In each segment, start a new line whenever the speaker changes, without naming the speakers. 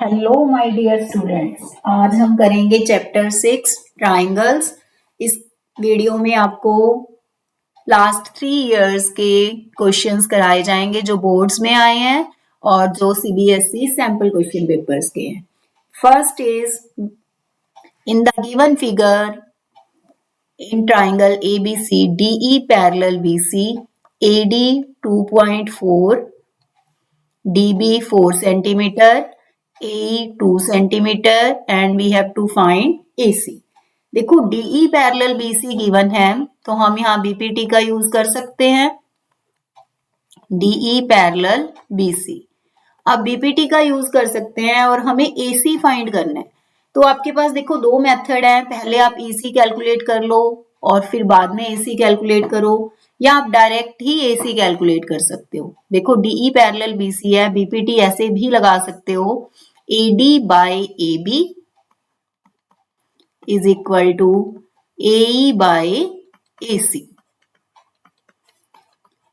Hello my dear students, आज हम करेंगे चैप्टर 6 ट्राइंगल्स। इस वीडियो में आपको लास्ट 3 इयर्स के क्वेश्चंस कराए जाएंगे जो बोर्ड्स में आए हैं और जो सीबीएसई सैंपल क्वेश्चन पेपर्स के हैं। First is in the given figure in triangle ABC DE parallel BC AD 2.4 DB 4 centimeter AE 2 centimeter and we have to find AC। देखो DE पैरेलल BC गिवन है तो हम यहाँ BPT का use कर सकते हैं। DE पैरेलल BC, अब BPT का यूज कर सकते हैं और हमें AC फाइंड करना है। तो आपके पास देखो दो मेथड है, पहले आप EC कैलकुलेट कर लो और फिर बाद में AC कैलकुलेट करो, या आप डायरेक्ट ही AC कैलकुलेट कर सकते हो। देखो DE पैरेलल BC है, BPT ऐसे भी लगा सकते हो, AD by AB is equal to AE by AC।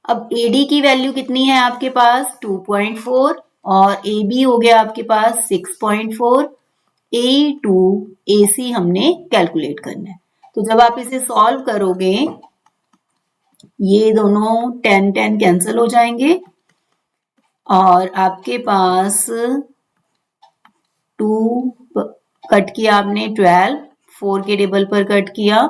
अब AD की वैल्यू कितनी है आपके पास 2.4 और AB हो गया आपके पास 6.4। AE2 AC हमने कैलकुलेट करना है। तो जब आप इसे सॉल्व करोगे ये दोनों 10 कैंसिल हो जाएंगे और आपके पास 2 कट किया आपने 12, 4 के टेबल पर कट किया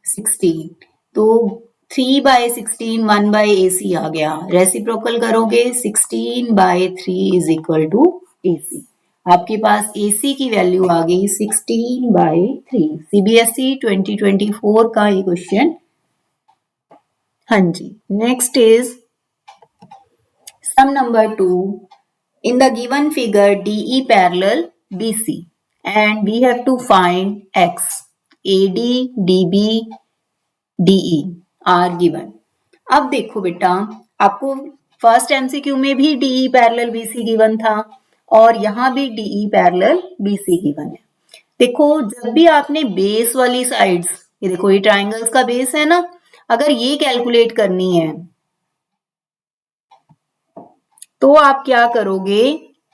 16, तो 3 बाय 16 1 बाय AC आ गया। रेसिप्रोकल करोगे 16 by 3 is equal to AC। आपके पास AC की वैल्यू आ गई 16 बाय 3। CBSE 2024 का ये क्वेश्चन। हाँ जी, next is sum number 2 in the given figure DE parallel BC and we have to find X, AD, DB, DE are given. अब देखो बेटा, आपको फर्स्ट MCQ में भी DE पैरेलल BC गिवन था और यहाँ भी DE पैरेलल BC गिवन है। देखो जब भी आपने बेस वाली साइड्स, ये देखो ये ट्राइंगल्स का बेस है ना, अगर ये कैलकुलेट करनी है तो आप क्या करोगे,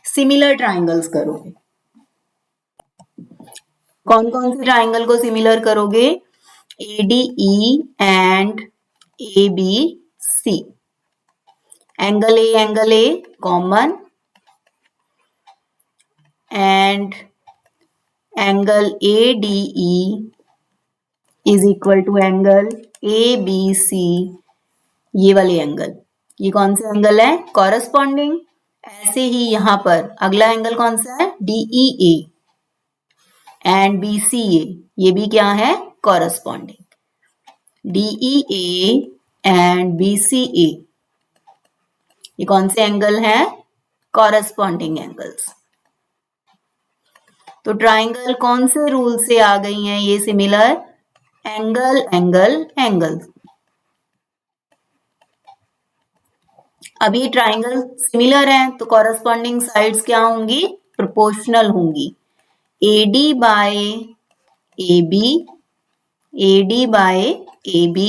सिमिलर ट्राइंगल्स करोगे। कौन कौन से ट्राइंगल को सिमिलर करोगे, ADE and ABC, angle A common and angle ADE is equal to angle ABC, ये वाले एंगल, ये कौन से एंगल है कॉरस्पॉन्डिंग। ऐसे ही यहां पर अगला एंगल कौन सा है DEA एंड BCA, ये भी क्या है कॉरस्पॉन्डिंग। DEA एंड BCA ये कौन से एंगल हैं कॉरस्पॉन्डिंग एंगल्स। तो ट्राइंगल कौन से रूल से आ गई हैं ये सिमिलर, एंगल एंगल एंगल। अब ये ट्राइंगल सिमिलर हैं तो कॉरस्पॉन्डिंग साइड्स क्या होंगी, प्रोपोर्शनल होंगी। AD by AB, AD by AB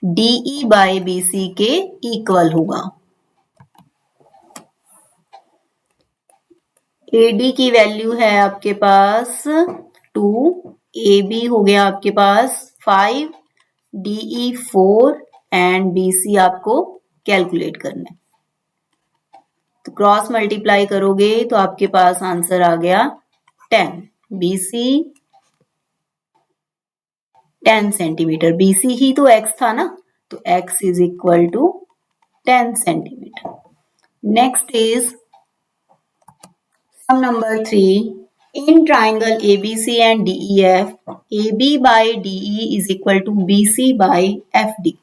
DE by BC के इक्वल होगा। AD की वैल्यू है आपके पास 2, AB हो गया आपके पास 5, DE 4 एंड BC आपको कैलकुलेट करना है। तो क्रॉस मल्टीप्लाई करोगे तो आपके पास आंसर आ गया 10। BC 10 सेंटीमीटर, BC ही तो X था ना, तो X is equal to 10 centimetre. Next is sum number 3 in triangle ABC and DEF, AB by DE is equal to BC by FD।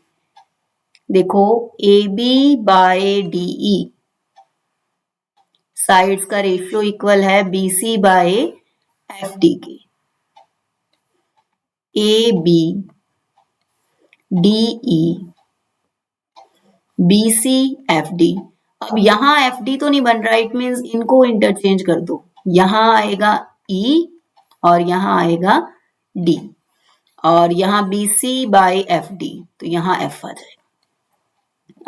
देखो AB by DE साइड्स का ratio equal है BC by FD के। AB DE BC FD, अब यहां FD तो नहीं बन रहा, इट मीन्स इनको इंटरचेंज कर दो, यहां आएगा E और यहां आएगा D और यहां BC बाय FD तो यहां F आ जाएगा।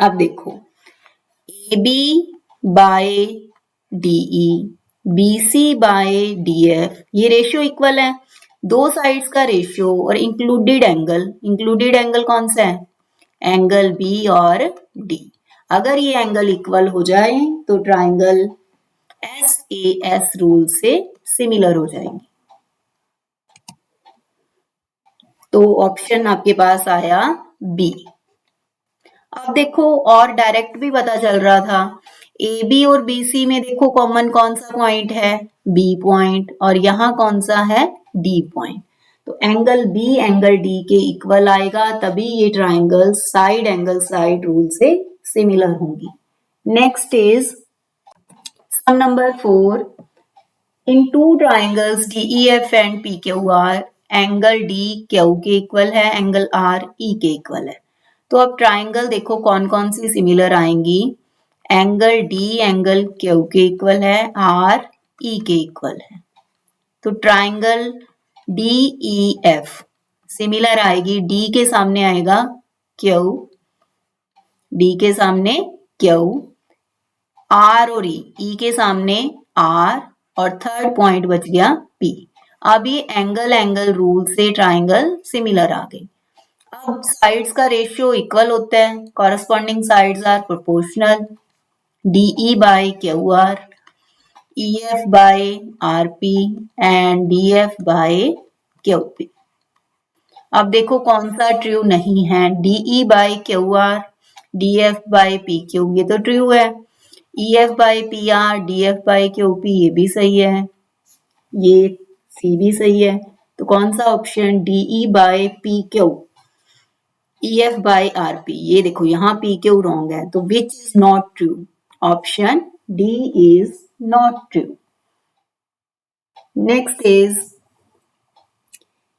अब देखो AB by D E, B C by D F, ये रेशियो इक्वल है, दो साइड्स का रेशियो और इंक्लूडेड एंगल कौन सा है, एंगल बी और डी। अगर ये एंगल इक्वल हो जाए तो ट्राइंगल SAS रूल से सिमिलर हो जाएंगे। तो ऑप्शन आपके पास आया बी। अब देखो और डायरेक्ट भी पता चल रहा था, ए बी और बी सी में देखो कॉमन कौन सा पॉइंट है, बी पॉइंट, और यहाँ कौन सा है, डी पॉइंट। तो एंगल बी एंगल डी के इक्वल आएगा, तभी ये triangle side angle side rule से सिमिलर होंगी। Next is sum number 4। In two triangles DEF and PQR, angle D Q के इक्वल है, एंगल R E के इक्वल है। तो अब ट्राइंगल देखो कौन कौन सी सिमिलर आएंगी, एंगल D एंगल Q के इक्वल है, R E के इक्वल है। तो ट्राइंगल DEF सिमिलर आएगी, D के सामने आएगा Q, D के सामने Q, R और E के सामने R, और थर्ड पॉइंट बच गया P। अब ये एंगल रूल से ट्राइंगल सिमिलर आ गई। अब साइड्स का रेशियो इक्वल होता है, corresponding sides are proportional, DE by QR, EF by RP and DF by QP। अब देखो कौन सा ट्रू नहीं है, DE by QR, DF by PQ, ये तो ट्रू है, EF by PR, DF by QP, ये भी सही है, ये सी भी सही है। तो कौन सा option, DE by PQ, EF by RP, ये देखो यहाँ PQ रॉन्ग है, तो which is not true, option D is not true. Next is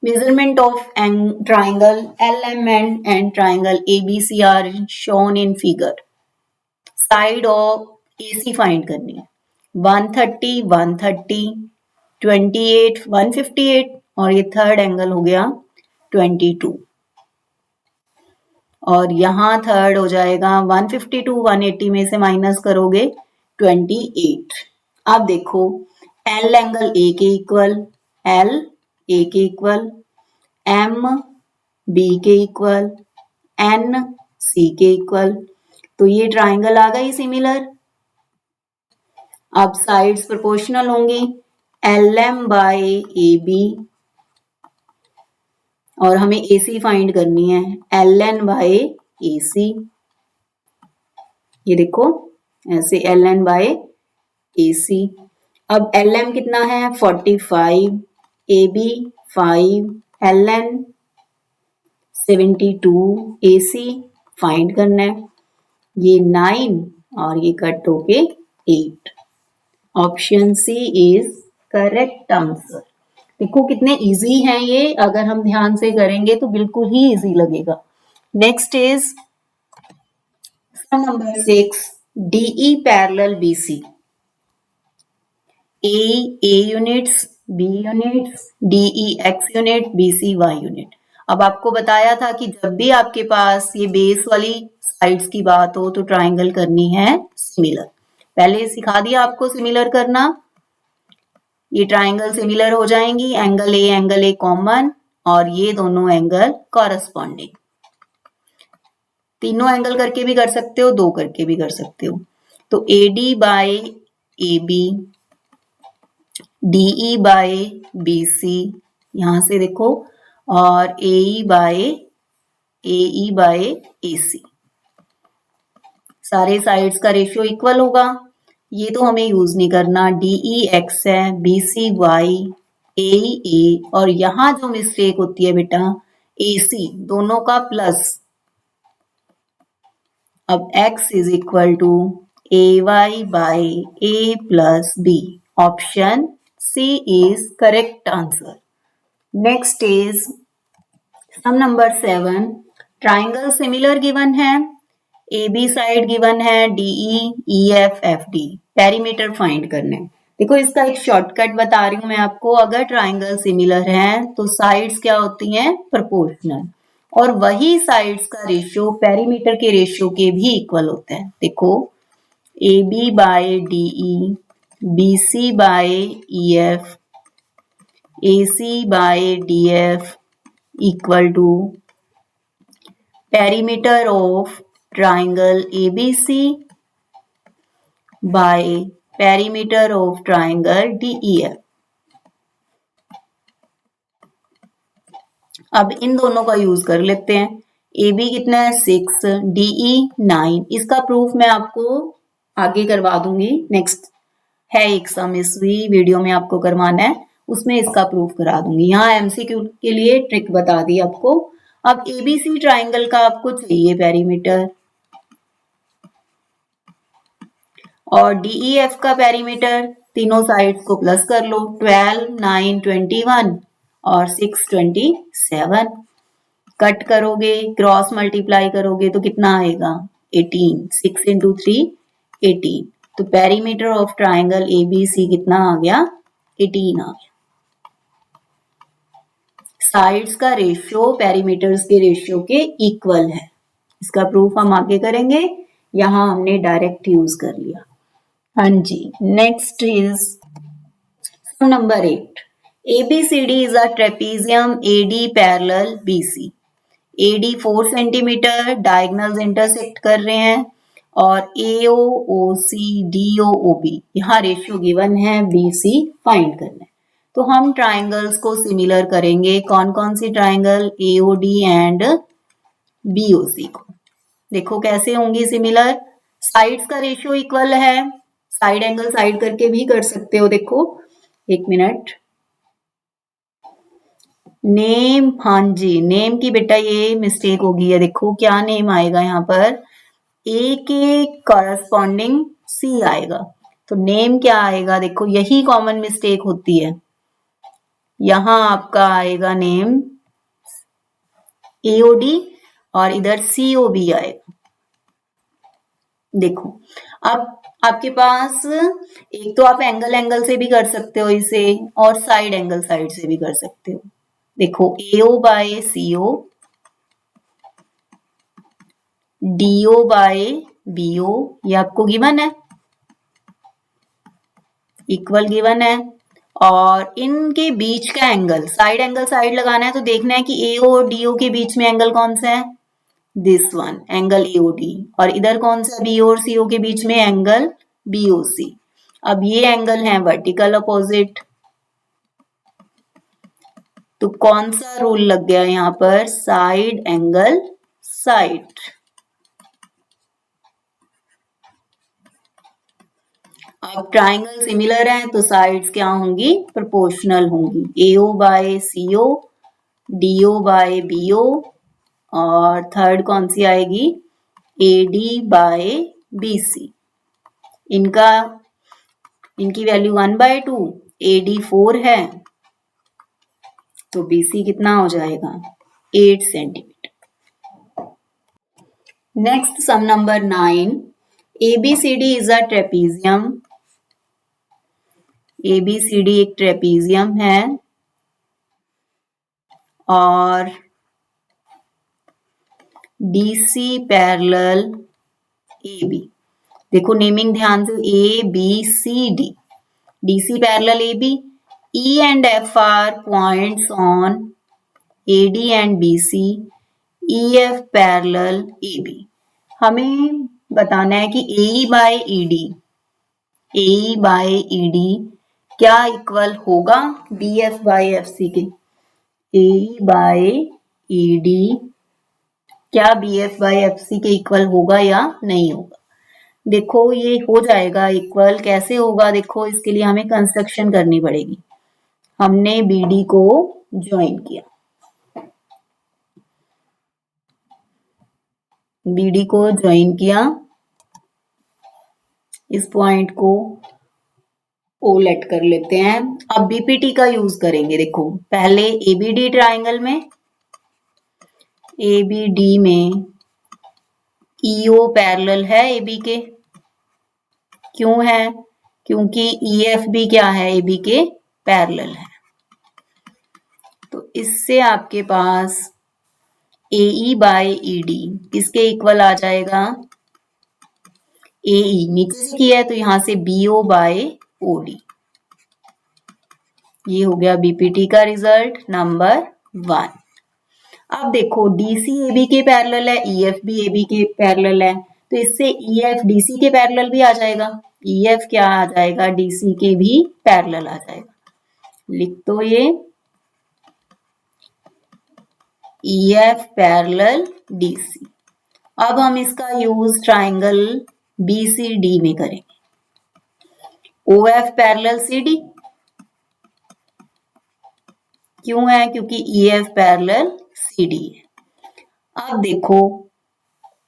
measurement of triangle LMN and triangle ABC are shown in figure. Side of AC find करनी है, 130, 130, 28, 158, और ये third angle हो गया 22, और यहाँ थर्ड हो जाएगा 152, 180 में से माइनस करोगे 28। अब देखो L एंगल A के इक्वल, L A के इक्वल, M B के इक्वल, N C के इक्वल, तो ये ट्राइंगल आ गई सिमिलर। अब साइड्स प्रोपोर्शनल होंगी, LM बाय AB, और हमें AC फाइंड करनी है, LN बाय AC, ये देखो ऐसे LN बाय AC। अब LM कितना है 45, AB 5, LN 72, AC फाइंड करना है, ये 9 और ये कट होके 8। Option C is correct answer. देखो कितने इजी हैं ये, अगर हम ध्यान से करेंगे तो बिल्कुल ही इजी लगेगा। Next is sum number 6, DE parallel BC, A units, B units, DE X unit, BC Y unit. अब आपको बताया था कि जब भी आपके पास ये बेस वाली साइड्स की बात हो तो ट्राइंगल करनी है सिमिलर। पहले सिखा दिया आपको सिमिलर करना, ये ट्राइंगल सिमिलर हो जाएंगी, एंगल ए कॉमन, और ये दोनों एंगल कॉरस्पॉन्डिंग। तीनों एंगल करके भी कर सकते हो, दो करके भी कर सकते हो। तो AD by AB, DE by BC, यहां से देखो, और AE बाय AC, सारे साइड्स का रेशियो इक्वल होगा। ये तो हमें यूज नहीं करना, DE X है, BC Y, AE A, और यहां जो मिस्टेक होती है बेटा AC, दोनों का प्लस। अब X is equal to AY by A plus B, option C is correct answer. Next is sum number 7. Triangle similar given है, AB साइड गिवन है, DE, EF, FD, perimeter find करना है। देखो इसका एक शॉर्टकट बता रही हूं मैं आपको, अगर ट्राइंगल सिमिलर है तो साइड्स क्या होती हैं, प्रोपोर्शनल, और वही साइड्स का रेशियो पेरीमीटर के रेशियो के भी इक्वल होता है। देखो AB by DE, BC by EF, AC by DF equal to perimeter of triangle ABC by perimeter of triangle DEF। अब इन दोनों का यूज कर लेते हैं। AB कितना है 6, DE 9। इसका प्रूफ मैं आपको आगे करवा दूंगी, नेक्स्ट है एक सम इस वीडियो में आपको करवाना है, उसमें इसका प्रूफ करा दूंगी। यहाँ एमसीक्यू के लिए ट्रिक बता दी आपको। अब एबीसी ट्राइंगल का आपको चाहिए पेरीमीटर और डीईएफ का पेरीमीटर, तीनों साइड्स को प्लस कर लो, 12, 9, 21 और 6, 27। कट करोगे, क्रॉस मल्टीप्लाई करोगे तो कितना आएगा 18, 6 इंटू 3 18। तो पेरीमीटर ऑफ ट्राइंगल एबीसी कितना आ गया 18 आ गया। साइड्स का रेशियो पेरीमीटर्स के रेशियो के इक्वल है। इसका प्रूफ हम आगे करेंगे, यहां हमने डायरेक्ट यूज कर लिया। हाँ जी, next is sum number 8। ABCD is a trapezium AD parallel BC। AD 4 centimetre, diagonals intersect कर रहे हैं और AO, OC, DO, OB यहाँ रेशियो गिवन है, BC फाइंड करना है। तो हम ट्राइंगल्स को सिमिलर करेंगे। कौन कौन सी ट्राइंगल, AOD एंड BOC को। देखो कैसे होंगी सिमिलर, साइड्स का रेशियो इक्वल है, साइड एंगल साइड करके भी कर सकते हो। देखो एक मिनट, नेम, हाँ जी नेम की बेटा ये मिस्टेक होगी है। देखो क्या नेम आएगा यहाँ पर, ए के कॉरस्पॉन्डिंग सी आएगा, तो नेम क्या आएगा, देखो यही कॉमन मिस्टेक होती है। यहां आपका आएगा नेम एओडी और इधर सीओबी आएगा। देखो अब आपके पास एक तो आप एंगल एंगल से भी कर सकते हो इसे, और साइड एंगल साइड से भी कर सकते हो। देखो AO by CO, DO by BO, ये आपको गिवन है, इक्वल गिवन है। और इनके बीच का एंगल, साइड एंगल साइड लगाना है तो देखना है कि एओ और डीओ के बीच में एंगल कौन सा है, दिस वन, एंगल एओडी। और इधर कौन सा, बीओ और सीओ के बीच में एंगल बीओसी। अब ये एंगल है वर्टिकल अपोजिट, तो कौन सा रूल लग गया यहाँ पर, साइड एंगल साइड। अब ट्राइंगल सिमिलर है तो साइड्स क्या होंगी, प्रोपोर्शनल होंगी। AO by CO, DO by BO, और थर्ड कौन सी आएगी, एडी बाय बीसी। इनकी वैल्यू 1/2, एडी 4 है तो बीसी कितना हो जाएगा 8 centimetre. Next sum number 9। ABCD is a trapezium. ABCD एक ट्रेपीजियम है और डीसी पैरेलल AB। देखो नेमिंग ध्यान से, A B C D, DC parallel AB, E and F are points on AD and BC, EF parallel AB। हमें बताना है कि AE by ED, AE by ED क्या इक्वल होगा BF by FC के। AE by ED क्या BF by FC के equal होगा या नहीं होगा। देखो ये हो जाएगा इक्वल, कैसे होगा, देखो इसके लिए हमें कंस्ट्रक्शन करनी पड़ेगी। हमने BD को ज्वाइन किया, BD को ज्वाइन किया, इस पॉइंट को O लेट कर लेते हैं। अब BPT का यूज करेंगे। देखो पहले ABD ट्राइंगल में, ABD में EO पैरेलल है AB के, क्यों है, क्योंकि EF भी क्या है AB के पैरेलल है। तो इससे आपके पास AE बाय ED किसके इक्वल आ जाएगा, AE नीचे से किया है तो यहां से BO बाय OD। ये हो गया बीपीटी का रिजल्ट नंबर 1। अब देखो DC AB के पैरेलल है, EF भी AB के पैरेलल है, तो इससे EF DC के पैरेलल भी आ जाएगा। EF क्या आ जाएगा, DC के भी पैरेलल आ जाएगा। लिख दो ये EF पैरेलल DC। अब हम इसका यूज ट्राइंगल BCD में करेंगे। OF पैरेलल CD क्यों है, क्योंकि EF पैरेलल CD है। अब देखो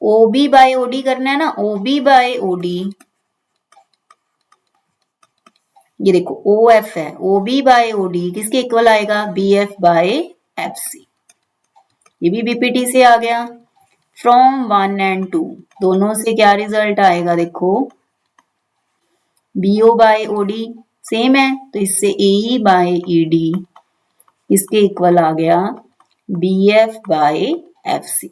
OB बाय OD करना है ना, OB बाय OD, ये देखो OF है, OB बाय OD किसके इक्वल आएगा, BF बाय FC। ये भी BPT से आ गया। फ्रॉम 1 एंड 2 दोनों से क्या रिजल्ट आएगा, देखो BO बाय OD सेम है, तो इससे AE बाय ED इसके इक्वल आ गया BF बाय FC।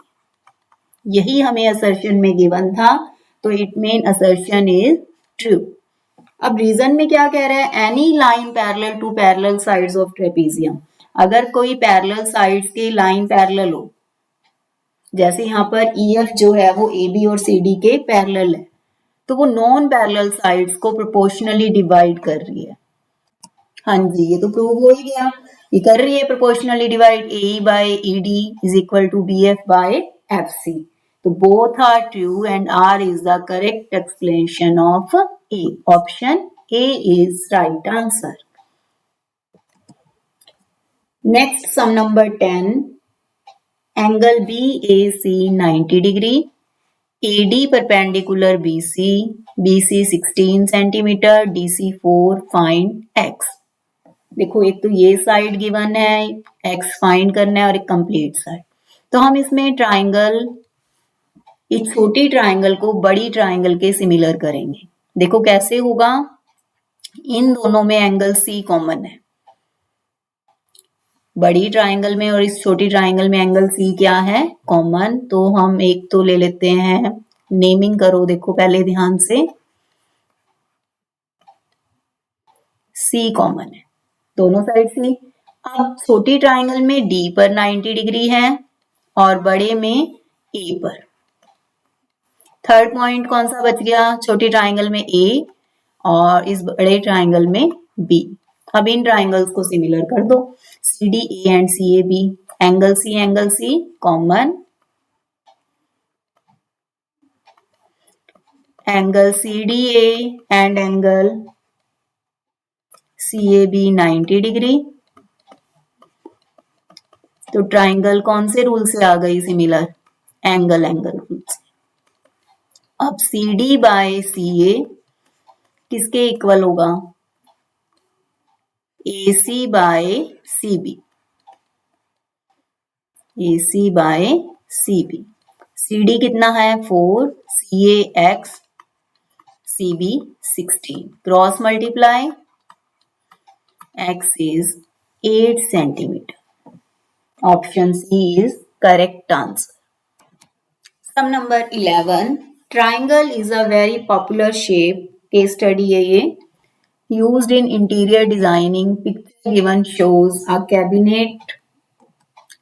यही हमें असर्शन में गिवन था, तो it mean assertion is true. अब रीजन में क्या कह रहा है, any line parallel to parallel sides of trapezium. अगर कोई पैरेलल साइड्स की लाइन पैरेलल हो, जैसे यहाँ पर EF जो है वो AB और CD के पैरेलल है, तो वो नॉन पैरेलल साइड्स को प्रोपोर्शनली डिवाइड कर रही है। हाँ जी, ये तो प्रूव हो ही गया, ये कर रही है proportionally divide. AE by ED is equal to BF by FC। तो both are true and R is the correct explanation of A. Option A is right answer. Next, sum number 10. Angle BAC 90 degree. AD perpendicular BC. BC 16 centimeter. DC 4. Find X. देखो एक तो ये side given है, X find करना है और एक complete side. तो हम इसमें ट्राइंगल, इस छोटी ट्राइंगल को बड़ी ट्राइंगल के सिमिलर करेंगे। देखो कैसे होगा, इन दोनों में एंगल C कॉमन है, बड़ी ट्राइंगल में और इस छोटी ट्राइंगल में एंगल C क्या है, कॉमन। तो हम एक तो ले लेते हैं, नेमिंग करो देखो पहले ध्यान से, C कॉमन है दोनों साइड से। अब छोटी ट्राइंगल में D पर 90 डिग्री है और बड़े में A पर। थर्ड पॉइंट कौन सा बच गया, छोटी ट्राइंगल में A और इस बड़े ट्राइंगल में B। अब इन ट्राइंगल्स को सिमिलर कर दो, CDA and CAB, angle C common, angle CDA and angle CAB 90 degree. तो ट्राइंगल कौन से रूल से आ गई सिमिलर, एंगल रूल से। अब CD बाय CA किसके इक्वल होगा, AC by CB, AC by CB। CD कितना है 4, CA X, CB 16, cross multiply, X is 8 centimeter. Option C is correct answer. Sum number 11. Triangle is a very popular shape. Case study है ये. Used in interior designing. Picture given shows a cabinet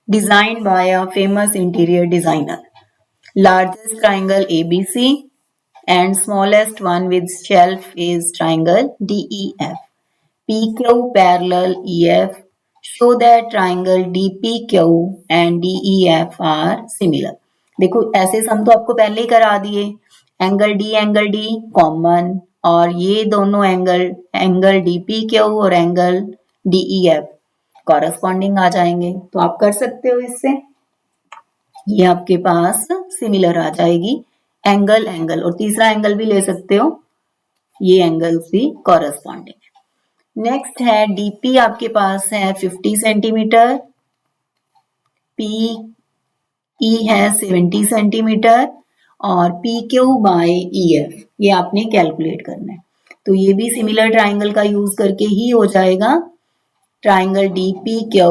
designed by a famous interior designer. Largest triangle ABC and smallest one with shelf is triangle DEF. PQ parallel EF. Show that triangle DPQ and DEF are similar. देखो ऐसे सम तो आपको पहले ही करा दिए, angle D common और ये दोनों एंगल DPQ और एंगल DEF कॉरस्पॉन्डिंग आ जाएंगे, तो आप कर सकते हो इससे, ये आपके पास सिमिलर आ जाएगी एंगल और तीसरा एंगल भी ले सकते हो, ये एंगल्स भी कॉरस्पॉन्डिंग है। नेक्स्ट है DP आपके पास है 50 सेंटीमीटर, PE है 70 सेंटीमीटर और PQ बाय EF ये आपने कैलकुलेट करना है। तो ये भी सिमिलर ट्राइंगल का यूज करके ही हो जाएगा। ट्राइंगल DPQ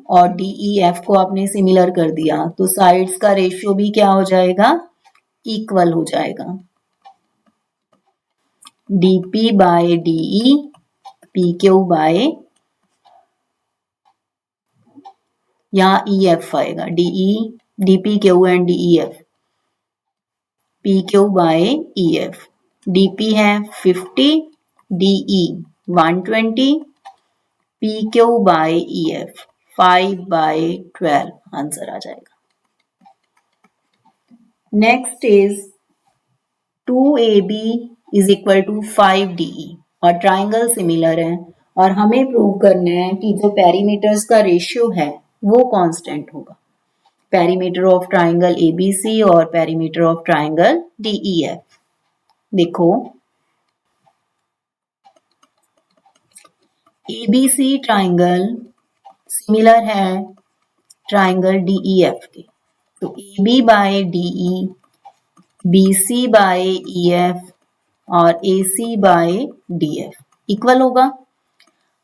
और DEF को आपने सिमिलर कर दिया तो साइड्स का रेशियो भी क्या हो जाएगा, इक्वल हो जाएगा। DP by DE, PQ by, यहाँ EF आएगा, DP Q and DEF, PQ by EF। DP है 50, DE 120, PQ by EF 5/12 answer आ जाएगा। Next is 2AB is equal to 5DE और ट्राइंगल सिमिलर है और हमें प्रूव करना है कि जो पेरीमीटर्स का रेशियो है वो कांस्टेंट होगा। पेरीमीटर ऑफ ट्राइंगल ABC और पेरीमीटर ऑफ ट्राइंगल DEF। देखो ABC ट्राइंगल सिमिलर है ट्राइंगल DEF के, तो AB by DE, BC by EF और AC बाय DF इक्वल होगा।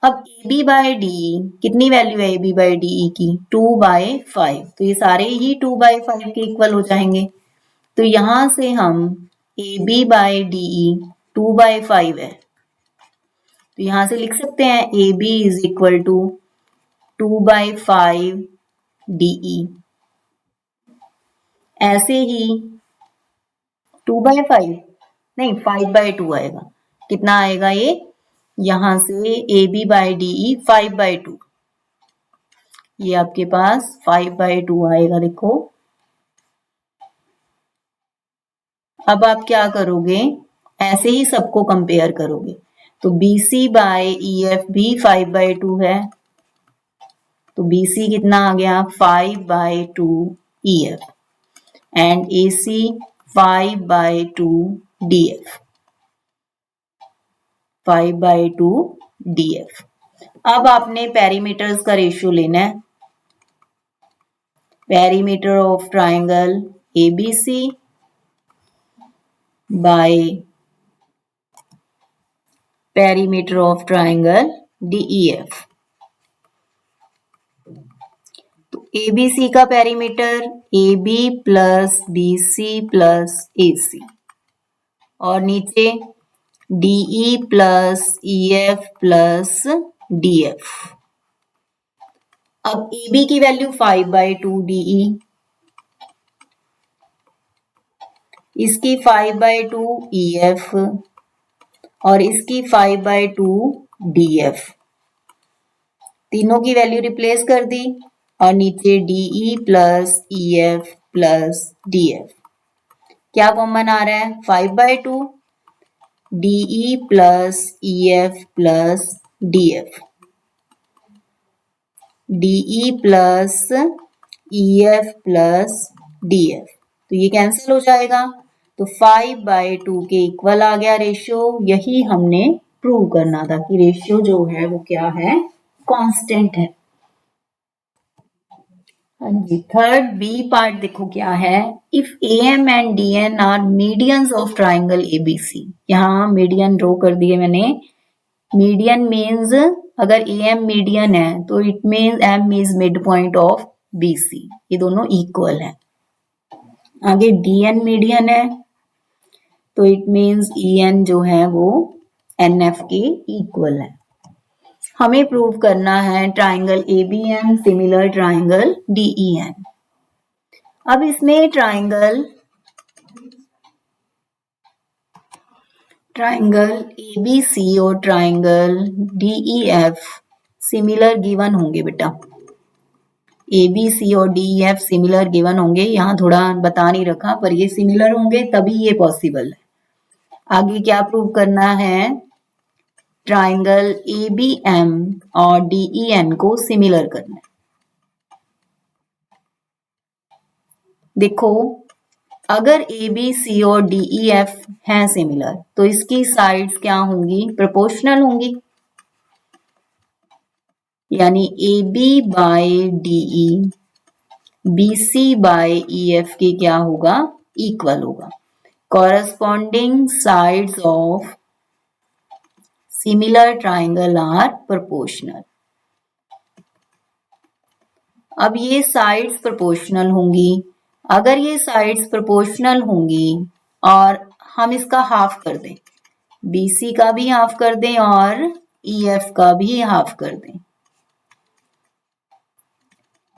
अब AB बाय DE कितनी वैल्यू है AB बाय DE की 2/5, तो ये सारे ही 2/5 के इक्वल हो जाएंगे। तो यहां से हम AB बाय DE 2/5 है, तो यहां से लिख सकते हैं AB is equal to 2/5 DE। ऐसे ही 2/5 नहीं 5/2 आएगा। कितना आएगा ये, यहां से AB बाय DE 5/2, ये आपके पास 5/2 आएगा। देखो अब आप क्या करोगे, ऐसे ही सबको कंपेयर करोगे, तो BC बाय EF भी 5/2 है, तो BC कितना आ गया 5/2 EF and AC 5/2 DF, 5/2 DF। अब आपने पेरीमीटर्स का रेशियो लेना है। Perimeter of triangle ABC by perimeter of triangle DEF। तो ABC का perimeter AB plus BC plus AC और नीचे DE plus EF plus DF। अब AB की वैल्यू 5/2 DE, इसकी 5/2 EF और इसकी 5/2 DF। तीनों की वैल्यू रिप्लेस कर दी और नीचे DE plus EF plus DF। क्या कॉमन आ रहा है 5/2 DE plus EF plus DF, DE plus EF plus DF, तो ये कैंसिल हो जाएगा, तो 5/2 के इक्वल आ गया रेशियो। यही हमने प्रूव करना था कि रेशियो जो है वो क्या है, कांस्टेंट है। हाँ जी, थर्ड बी पार्ट देखो क्या है, if AM and DN are medians of triangle ABC। यहाँ मीडियन ड्रॉ कर दिए मैंने। मीडियन मीन्स अगर AM मीडियन है तो it means M is mid point of BC, ये दोनों इक्वल है। आगे DN मीडियन है तो इट मीन्स EN जो है वो NF के इक्वल है। हमें प्रूव करना है triangle ABM similar triangle DEN। अब इसमें ट्राइंगल ABC और ट्राइंगल DEF सिमिलर गिवन होंगे बेटा। ABC और DEF सिमिलर गिवन होंगे, यहाँ थोड़ा बता नहीं रखा पर ये सिमिलर होंगे तभी ये पॉसिबल है। आगे क्या प्रूव करना है, ट्राइंगल ABM और DEN को सिमिलर करना है। देखो अगर ABC और DEF हैं सिमिलर तो इसकी साइड्स क्या होंगी, प्रोपोर्शनल होंगी, यानी AB by DE BC by EF के क्या होगा, इक्वल होगा। Corresponding sides of similar triangle are proportional. अब ये साइड्स प्रोपोर्शनल होंगी, अगर ये साइड्स प्रोपोर्शनल होंगी और हम इसका हाफ कर दें, BC का भी हाफ कर दें और EF का भी हाफ कर दें।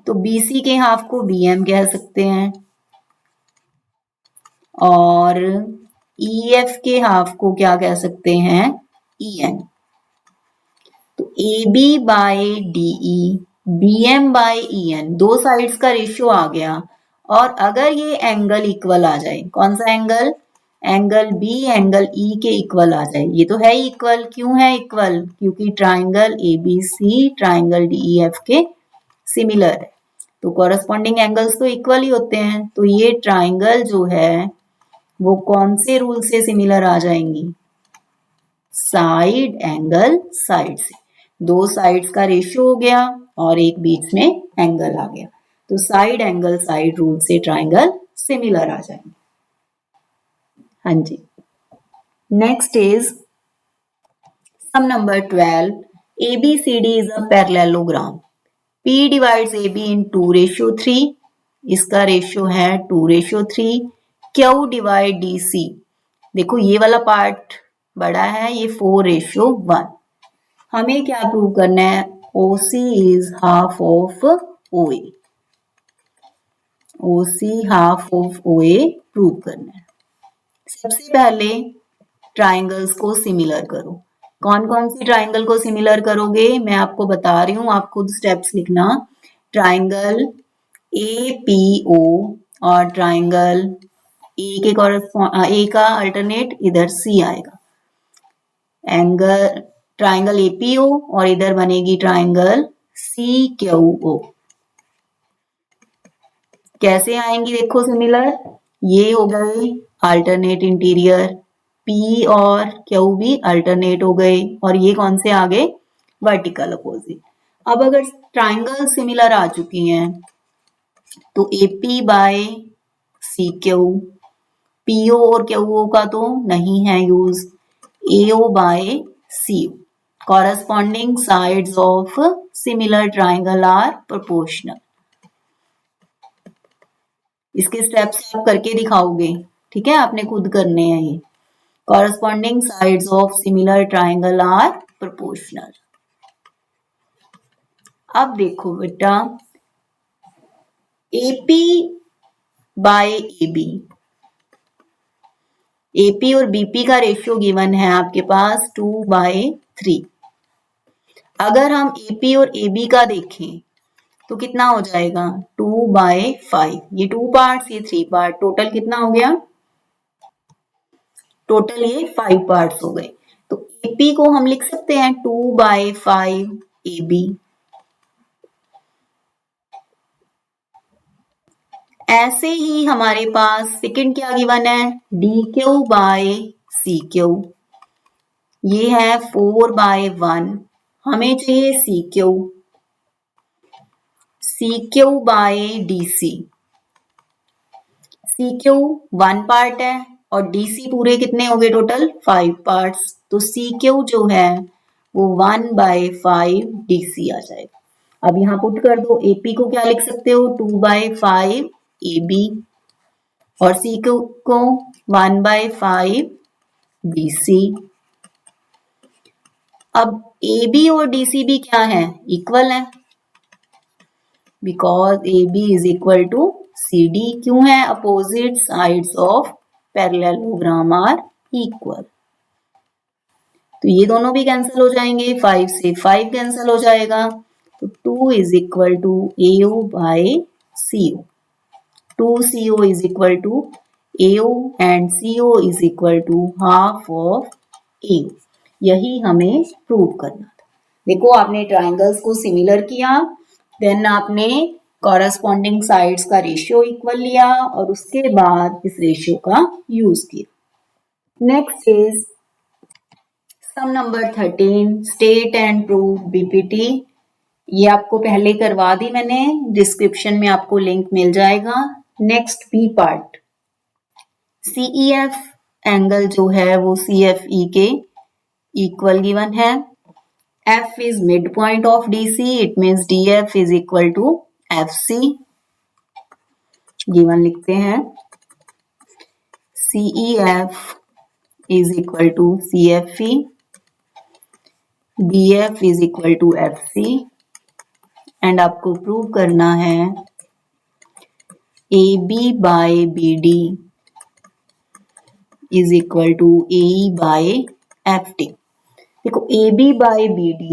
तो BC के हाफ को BM कह सकते हैं और EF के हाफ को क्या कह सकते हैं? EN। तो AB by DE, BM by EN, दो साइड्स का रेशियो आ गया। और अगर ये एंगल इक्वल आ जाए, कौन सा angle? Angle B angle E के इक्वल आ जाए। ये तो है इक्वल। क्यों है इक्वल? क्योंकि ट्राइंगल ABC ट्राइंगल DEF के सिमिलर है। तो कॉरस्पॉन्डिंग एंगल्स तो इक्वल ही होते हैं। तो ये ट्राइंगल जो है वो कौन से रूल से सिमिलर आ जाएंगी? साइड एंगल साइड से। दो साइड्स का रेशियो हो गया और एक बीच में एंगल आ गया। तो साइड एंगल साइड रूल से ट्राइंगल सिमिलर आ जाएंगे। हाँ जी। Next is sum number 12। ABCD is a parallelogram. P divides AB in 2:3. इसका रेशियो है 2:3। Q divide DC, देखो ये वाला पार्ट बड़ा है, ये 4:1। हमें क्या प्रूव करना है? OC is half of OA। OC half of OA prove करना है। सबसे पहले ट्राइंगल्स को सिमिलर करो। कौन कौन सी ट्राइंगल को सिमिलर करोगे? मैं आपको बता रही हूँ, आप खुद स्टेप्स लिखना। ट्राइंगल APO और ट्राइंगल ए का अल्टरनेट इधर C आएगा। एंगल ट्राइंगल APO और इधर बनेगी ट्राइंगल CQO। कैसे आएंगी देखो सिमिलर? ये हो गए अल्टरनेट इंटीरियर, P और Q भी अल्टरनेट हो गए और ये कौन से आ गए? Vertical opposite. अब अगर ट्राइंगल सिमिलर आ चुकी हैं तो AP बाय CQ, PO और QO का तो नहीं है use, AO by CO। corresponding sides of similar triangle are proportional। इसके स्टेप्स आप करके दिखाओगे, ठीक है? आपने खुद करने हैं ये। corresponding sides of similar triangle are proportional। अब देखो बेटा, AP बाय AB, AP और BP का रेशियो गिवन है आपके पास 2/3। अगर हम AP और AB का देखें तो कितना हो जाएगा? 2/5। ये 2 पार्ट्स, ये 3 पार्ट, टोटल कितना हो गया? टोटल ये 5 पार्ट्स हो गए। तो AP को हम लिख सकते हैं 2/5 AB। ऐसे ही हमारे पास सेकंड क्या गिवन है? DQ बाय CQ, ये है 4/1। हमें चाहिए CQ, CQ by DC। CQ 1 part है और DC पूरे कितने हो गए? Total 5 parts. तो CQ जो है वो 1/5 DC आ जाएगा। अब यहाँ पुट कर दो। AP को क्या लिख सकते हो? 2/5 AB और CQ को 1/5 BC। अब AB और DC भी क्या है? इक्वल है, because AB is equal to CD। क्यों है? Opposite sides of parallelogram are equal. तो ये दोनों भी कैंसिल हो जाएंगे, 5 से 5 कैंसिल हो जाएगा। तो 2 is equal to AO by CO। 2CO is equal to AO and CO is equal to half of AO। यही हमें प्रूव करना था। देखो, आपने ट्राइंगल्स को सिमिलर किया, देन आपने कॉरस्पॉन्डिंग साइड्स का रेशियो इक्वल लिया और उसके बाद इस रेशियो का यूज किया। Next is sum number 13। State and prove BPT। ये आपको पहले करवा दी मैंने, डिस्क्रिप्शन में आपको लिंक मिल जाएगा। Next B part, CEF angle जो है वो CFE के इक्वल गिवन है। F is midpoint of DC, it means DF is equal to FC। Given लिखते हैं CEF is equal to CFE, BF is equal to FC and आपको prove करना है AB by BD is equal to AE by FD। देखो AB by BD,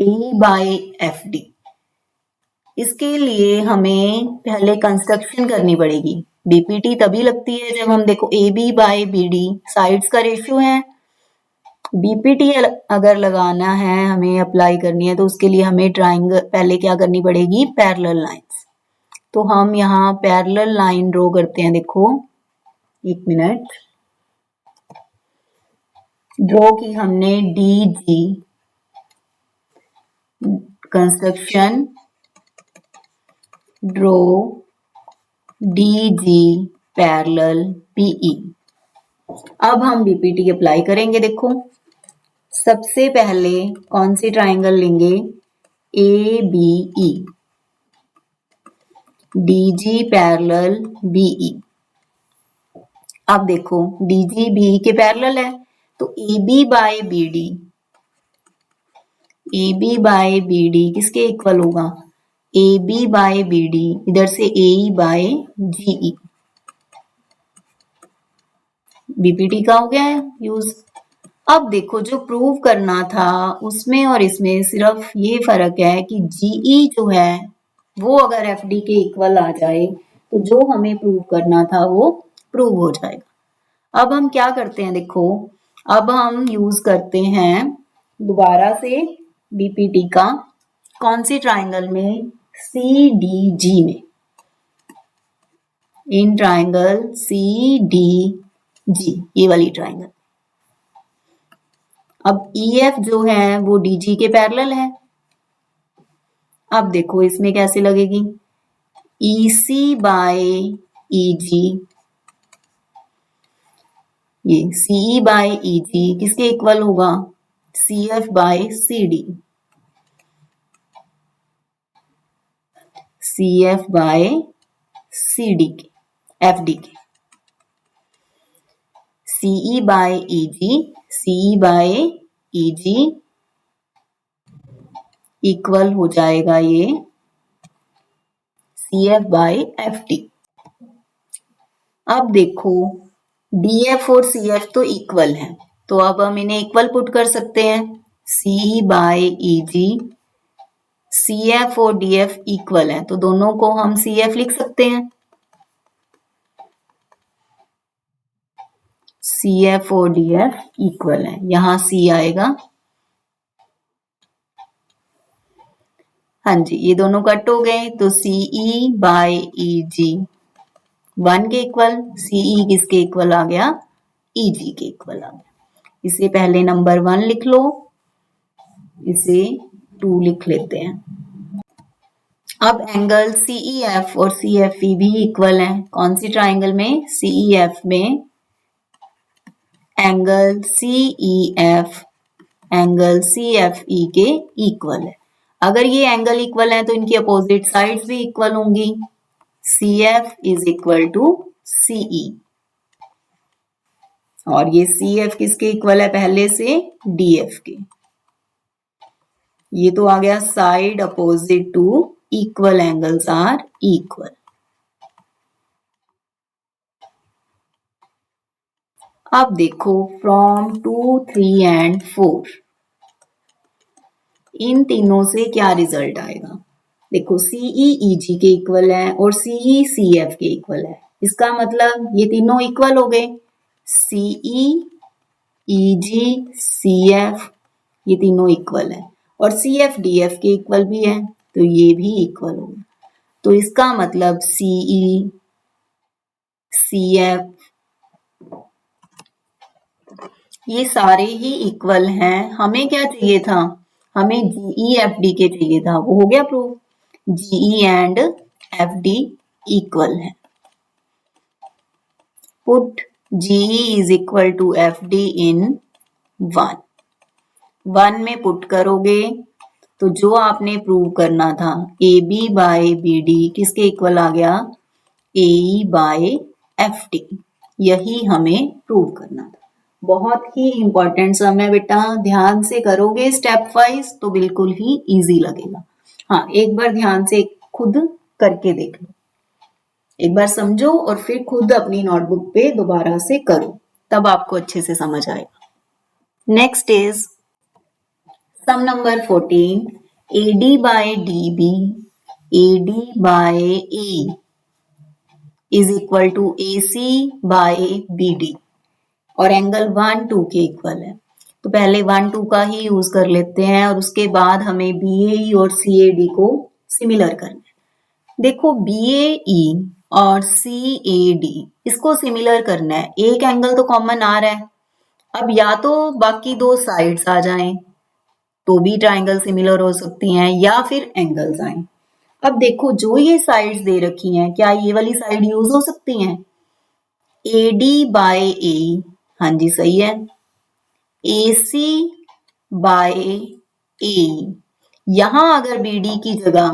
AE by FD, इसके लिए हमें पहले कंस्ट्रक्शन करनी पड़ेगी। बीपीटी तभी लगती है जब हम देखो AB बाय BD साइड्स का रेशियो है। बीपीटी अगर लगाना है, हमें अप्लाई करनी है, तो उसके लिए हमें ट्राइंगल पहले क्या करनी पड़ेगी, पैरेलल लाइंस। तो हम यहाँ पैरेलल लाइन ड्रॉ करते हैं। देखो एक मिनट, ड्रॉ की हमने DG construction, draw DG parallel PE। अब हम बीपीटी अप्लाई करेंगे। देखो सबसे पहले कौन सी ट्राइंगल लेंगे, ABE, DG पैरेलल BE। अब देखो DG BE के पैरेलल है, तो AB by BD, AB by BD किसके इक्वल होगा, AB बाय BD, इधर से AE बाय GE। बीपीटी का हो गया है यूज। अब देखो जो प्रूव करना था उसमें और इसमें सिर्फ ये फर्क है कि GE जो है वो अगर FD के इक्वल आ जाए तो जो हमें प्रूव करना था वो प्रूव हो जाएगा। अब हम क्या करते हैं, देखो अब हम यूज करते हैं दोबारा से बीपीटी का, कौन सी ट्राइंगल में, CDG में, इन ट्राइंगल CDG, ये वाली ट्राइंगल। अब EF जो है वो DG के पैरेलल है। अब देखो इसमें कैसे लगेगी, EC बाय EG, ये CE बाय EG किसके इक्वल होगा, CF by CD, CF by CD के, FD के, CE by EG, CE by EG equal हो जाएगा ये CF बाय FD। अब देखो DF और CF तो इक्वल है, तो अब हम इन्हें इक्वल पुट कर सकते हैं। CE बाय EG, CF और DF इक्वल है, तो दोनों को हम CF लिख सकते हैं। CF और DF इक्वल है, यहां C आएगा। हाँ जी, ये दोनों कट हो गए, तो CE बाय EG 1 के इक्वल, CE किसके इक्वल आ गया, EG के इक्वल आ गया। इसे पहले नंबर 1 लिख लो, इसे 2 लिख लेते हैं। अब एंगल CEF और CFE भी इक्वल हैं। कौन सी ट्राइंगल में, CEF में एंगल CEF एंगल CFE के इक्वल है। अगर ये एंगल इक्वल है तो इनकी अपोजिट साइड्स भी इक्वल होंगी। CF is equal to CE, और ये CF किसके इक्वल है पहले से, DF के। ये तो आ गया side opposite to equal angles are equal. अब देखो फ्रॉम 2, 3 एंड 4 इन तीनों से क्या रिजल्ट आएगा। देखो CE EG के इक्वल है और CE CF के इक्वल है, इसका मतलब ये तीनों इक्वल हो गए। CE EG CF ये तीनों इक्वल है, और CF DF के इक्वल भी है, तो ये भी इक्वल हो गया। तो इसका मतलब CE CF ये सारे ही इक्वल हैं। हमें क्या चाहिए था, हमें GE FD के चाहिए था, वो हो गया proof. GE and FD equal है। Put GE is equal to FD in 1 में पुट करोगे तो जो आपने प्रूव करना था AB बाय BD किसके इक्वल आ गया, AE बाय FD। यही हमें प्रूव करना था। बहुत ही इंपॉर्टेंट सम है बेटा, ध्यान से करोगे स्टेप वाइज तो बिल्कुल ही इजी लगेगा। हाँ, एक बार ध्यान से खुद करके देख लो, एक बार समझो और फिर खुद अपनी नोटबुक पे दोबारा से करो, तब आपको अच्छे से समझ आएगा। Next is sum number 14, AD by DB, AD by A is equal to AC by BD और एंगल 1-2 के इक्वल है। तो पहले 1-2 का ही यूज कर लेते हैं और उसके बाद हमें BAE और CAD को सिमिलर करना है। देखो BAE और CAD इसको सिमिलर करना है, एक एंगल तो कॉमन आ रहा है। अब या तो बाकी दो साइड्स आ जाएं तो भी ट्राइंगल सिमिलर हो सकती हैं, या फिर एंगल्स आए। अब देखो जो ये साइड्स दे रखी हैं, क्या ये वाली साइड यूज हो सकती हैं? AD by A, हाँ जी सही है। AC by A, यहां अगर BD की जगह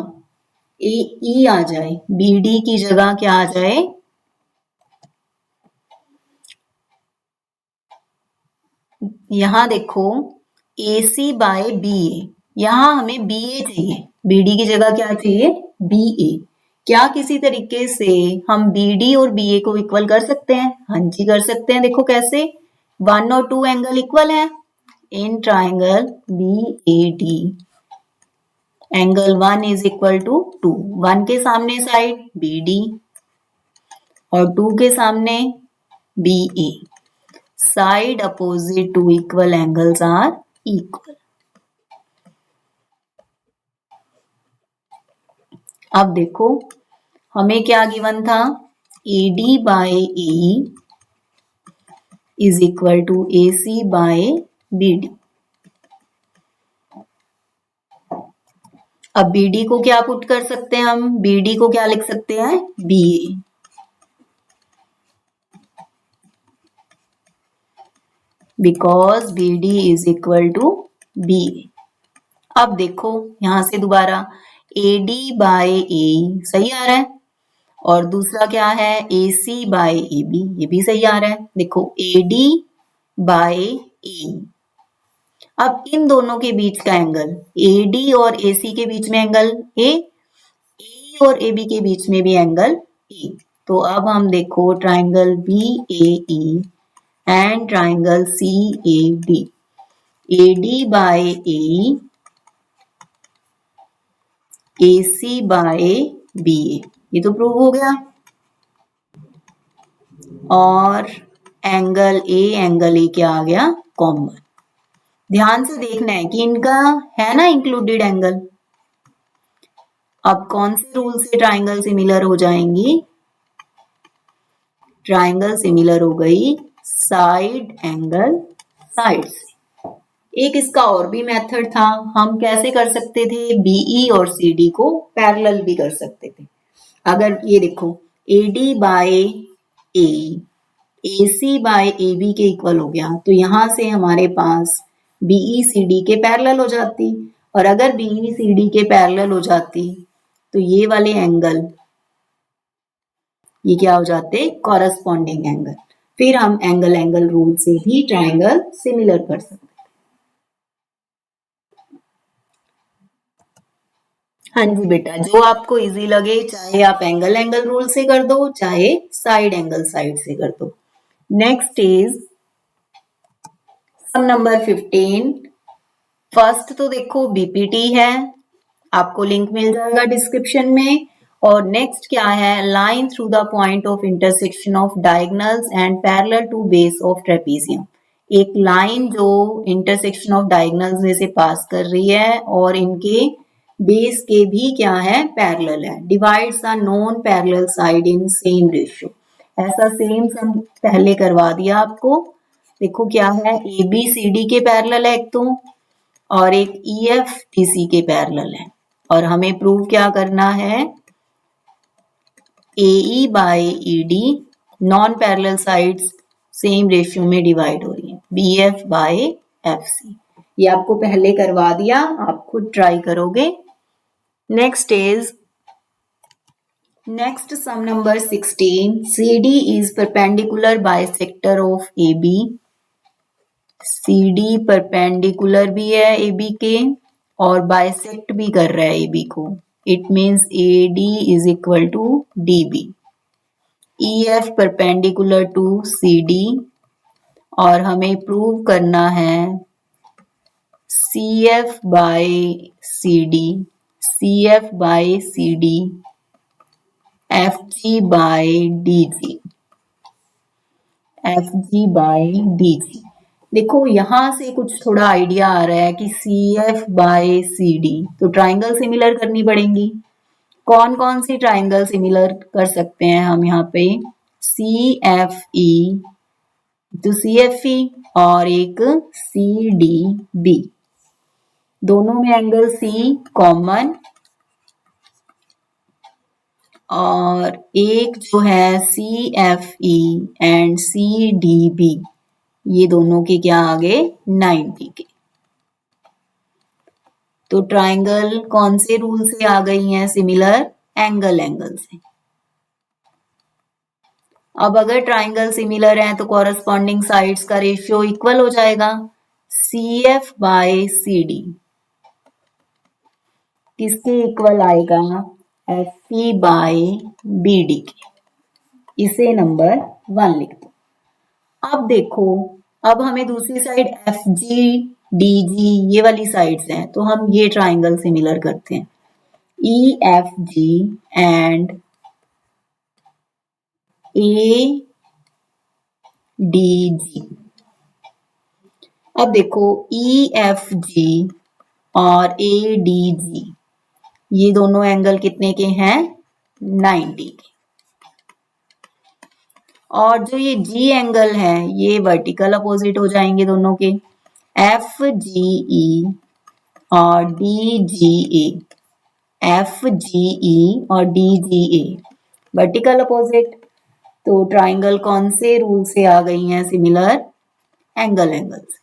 AE आ जाए, BD की जगह क्या आ जाए? यहां देखो AC by BA, यहां हमें BA चाहिए, BD की जगह क्या चाहिए? BA। क्या किसी तरीके से हम BD और BA को इक्वल कर सकते हैं? हाँ जी कर सकते हैं। देखो कैसे, 1 और 2 एंगल इक्वल है। In triangle BAD angle 1 is equal to 2, 1 के सामने साइड BD और 2 के सामने BA, side opposite to equal angles are equal. अब देखो हमें क्या गिवन था, AD by AE is equal to AC by BD। अब BD को क्या पुट कर सकते हैं हम? BD को क्या लिख सकते हैं? BA, because BD is equal to BA। अब देखो यहां से दोबारा AD बाय AE सही आ रहा है, और दूसरा क्या है AC बाय AB, ये भी सही आ रहा है। देखो AD बाय AE, अब इन दोनों के बीच का एंगल AD और AC के बीच में एंगल A, AE और AB के बीच में भी एंगल A। तो अब हम देखो triangle BAE and triangle CAD, AD by AE, AC by BA, ये तो प्रूव हो गया। और एंगल A क्या आ गया? कॉमन। ध्यान से देखना है कि इनका है ना इंक्लूडेड एंगल। अब कौन से रूल से ट्राइंगल सिमिलर हो जाएंगी? ट्राइंगल सिमिलर हो गई साइड एंगल साइड से। एक इसका और भी मेथड था, हम कैसे कर सकते थे? BE और CD को पैरेलल भी कर सकते थे। अगर ये देखो AD by AE AC by AB के इक्वल हो गया, तो यहां से हमारे पास BE CD के पैरेलल हो जाती, और अगर BE CD के पैरेलल हो जाती तो ये वाले एंगल ये क्या हो जाते? Corresponding angle. फिर हम एंगल रूल से भी ट्राइंगल सिमिलर कर सकते। हाँ जी बेटा, जो आपको इजी लगे, चाहे आप एंगल रूल से कर दो, चाहे साइड एंगल साइड से कर दो। Next is sum number 15। First तो देखो BPT है, आपको लिंक मिल जाएगा डिस्क्रिप्शन में। और नेक्स्ट क्या है? Line through the point of intersection of diagonals and parallel to base of trapezium. एक लाइन जो इंटरसेक्शन ऑफ डायगोनल्स में से पास कर रही है और इनके बेस के भी क्या है? पैरेलल है। Divides the non parallel side in same ratio. ऐसा सेम सम पहले करवा दिया आपको। देखो क्या है, ABCD के पैरेलल है एक तो, और एक EFBC के पैरेलल है, और हमें प्रूव क्या करना है? AE by ED non parallel sides same ratio में डिवाइड हो रही है, BF बाय FC। ये आपको पहले करवा दिया, आप खुद ट्राई करोगे। Next is Next sum number 16. CD is perpendicular bisector of AB. CD perpendicular भी है AB के और बाइसेक्ट भी कर रहा है AB को. It means AD is equal to DB. EF perpendicular to CD और हमें प्रूव करना है CF by CD, CF by CD, FG by DG, FG by DG. देखो यहां से कुछ थोड़ा आइडिया आ रहा है कि CF बाय CD तो ट्राइंगल सिमिलर करनी पड़ेंगी. कौन कौन सी ट्राइंगल सिमिलर कर सकते हैं हम यहाँ पे? CFE तो CFE और एक CDB. दोनों में एंगल C कॉमन और एक जो है CFE एंड CDB ये दोनों के क्या आ गए 90 के. तो ट्राइंगल कौन से रूल से आ गई हैं सिमिलर? एंगल से. अब अगर ट्राइंगल सिमिलर है तो कॉरस्पॉन्डिंग साइड्स का रेशियो इक्वल हो जाएगा. CF बाय CD किसके इक्वल आएगा? FE बाय BD के. इसे नंबर 1 लिख दो. अब देखो अब हमें दूसरी साइड FG DG ये वाली साइड्स हैं तो हम ये ट्राइंगल सिमिलर करते हैं. EFG and ADG. अब देखो EFG और ADG ये दोनों एंगल कितने के हैं? 90 के. और जो ये G एंगल है ये वर्टिकल अपोजिट हो जाएंगे दोनों के. FGE और DGA, FGE और DGA वर्टिकल अपोजिट. तो ट्राइंगल कौन से रूल से आ गई हैं सिमिलर? एंगल से.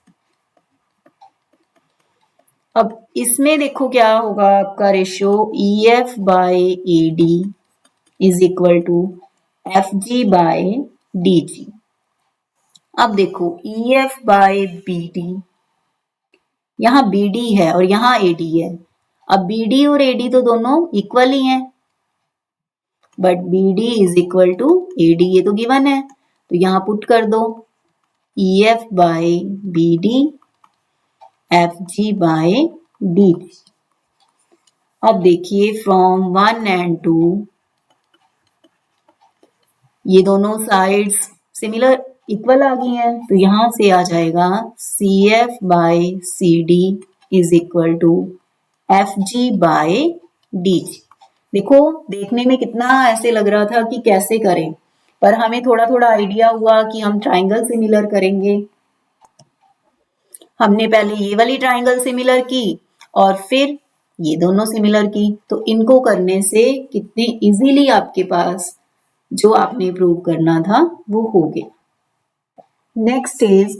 अब इसमें देखो क्या होगा आपका ratio EF by AD is equal to FG by DG. अब देखो EF बाय BD यहाँ BD है और यहाँ AD है. अब BD और AD तो दोनों इक्वल ही हैं but BD is equal to AD ये तो गिवन है तो यहाँ पुट कर दो EF by BD FG by DG. अब देखिए फ्रॉम 1 and 2 ये दोनों साइड्स सिमिलर इक्वल आ गई हैं तो यहां से आ जाएगा CF by CD is equal to FG by DG. देखो देखने में कितना ऐसे लग रहा था कि कैसे करें पर हमें थोड़ा थोड़ा आइडिया हुआ कि हम ट्राइंगल सिमिलर करेंगे. हमने पहले ये वाली ट्राइंगल सिमिलर की और फिर ये दोनों सिमिलर की तो इनको करने से कितने इजीली आपके पास जो आपने प्रूव करना था वो हो गया. Next is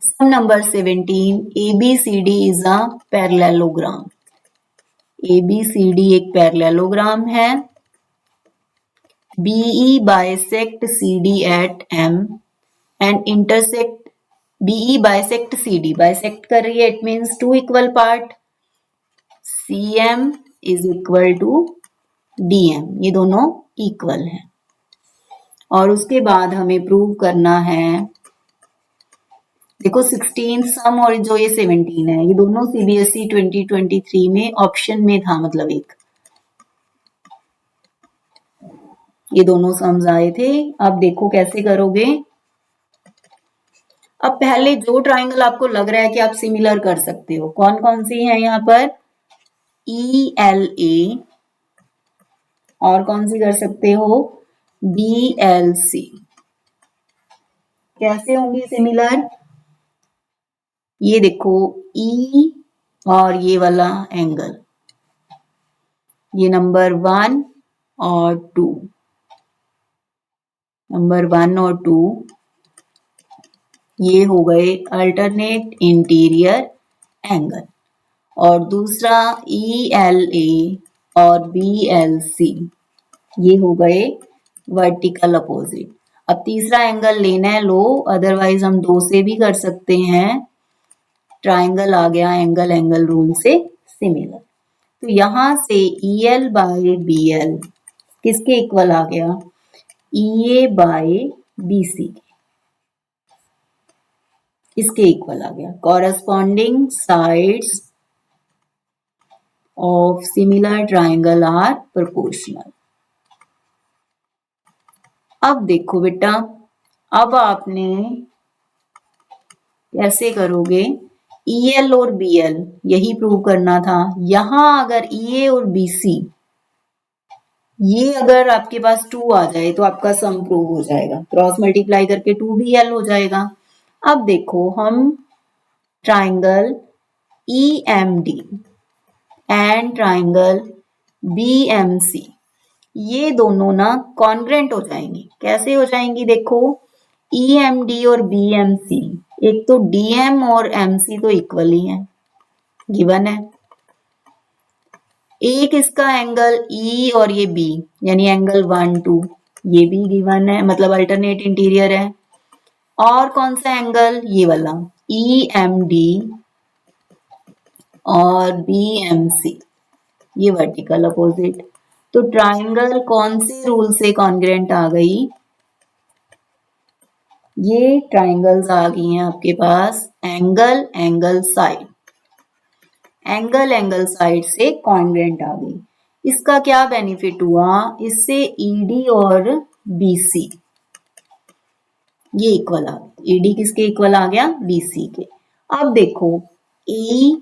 sum number 17. ABCD is a parallelogram. ABCD एक पैरेललोग्राम है. BE bisect CD at M and intersect BE bisect CD. Bisect कर रही है it means two equal part. CM is equal to DM. ये दोनों equal हैं. और उसके बाद हमें प्रूव करना है देखो 16 सम और जो ये 17 है ये दोनों CBSE 2023 में ऑप्शन में था मतलब एक ये दोनों सम्स आए थे. अब देखो कैसे करोगे. अब पहले जो ट्राइंगल आपको लग रहा है कि आप सिमिलर कर सकते हो कौन कौन सी है यहाँ पर ELA और कौन सी कर सकते हो BLC. कैसे होंगी सिमिलर? ये देखो E और ये वाला एंगल ये नंबर 1 और 2 नंबर 1 और 2 ये हो गए अल्टरनेट इंटीरियर एंगल. और दूसरा ELA और BLC ये हो गए वर्टिकल अपोजिट। अब तीसरा एंगल लेना है, लो, अदरवाइज हम 2 से भी कर सकते हैं। ट्राइंगल आ गया एंगल एंगल रूल से सिमिलर। तो यहां से EL बाय BL किसके इक्वल आ गया? EA बाय BC इसके इक्वल आ गया। Corresponding sides of similar triangle are proportional. अब देखो बेटा, अब आपने कैसे करोगे? EL और BL यही प्रूव करना था। यहां अगर EA और BC ये अगर आपके पास 2 आ जाए तो आपका सम प्रूव हो जाएगा। क्रॉस मल्टीप्लाई करके 2BL हो जाएगा। अब देखो, हम triangle EMD and triangle BMC ये दोनों ना कॉन्ग्रेंट हो जाएंगी। कैसे हो जाएंगी? देखो, EMD और BMC, एक तो DM और MC तो इक्वल ही है, गिवन है। एक इसका एंगल E और ये B यानी एंगल 1 2 ये भी गिवन है, मतलब अल्टरनेट इंटीरियर है। और कौन सा एंगल? ये वाला EMD और BMC ये वर्टिकल अपोजिट। तो ट्राइंगल कौन से रूल से कॉन्ग्रेंट आ गई? ये ट्राइंगल्स आ गई हैं आपके पास angle angle side, angle angle side से कॉन्ग्रेंट आ गई। इसका क्या बेनिफिट हुआ? इससे ED और BC ये इक्वल आ गया। ED किसके इक्वल आ गया? BC के। अब देखो, AE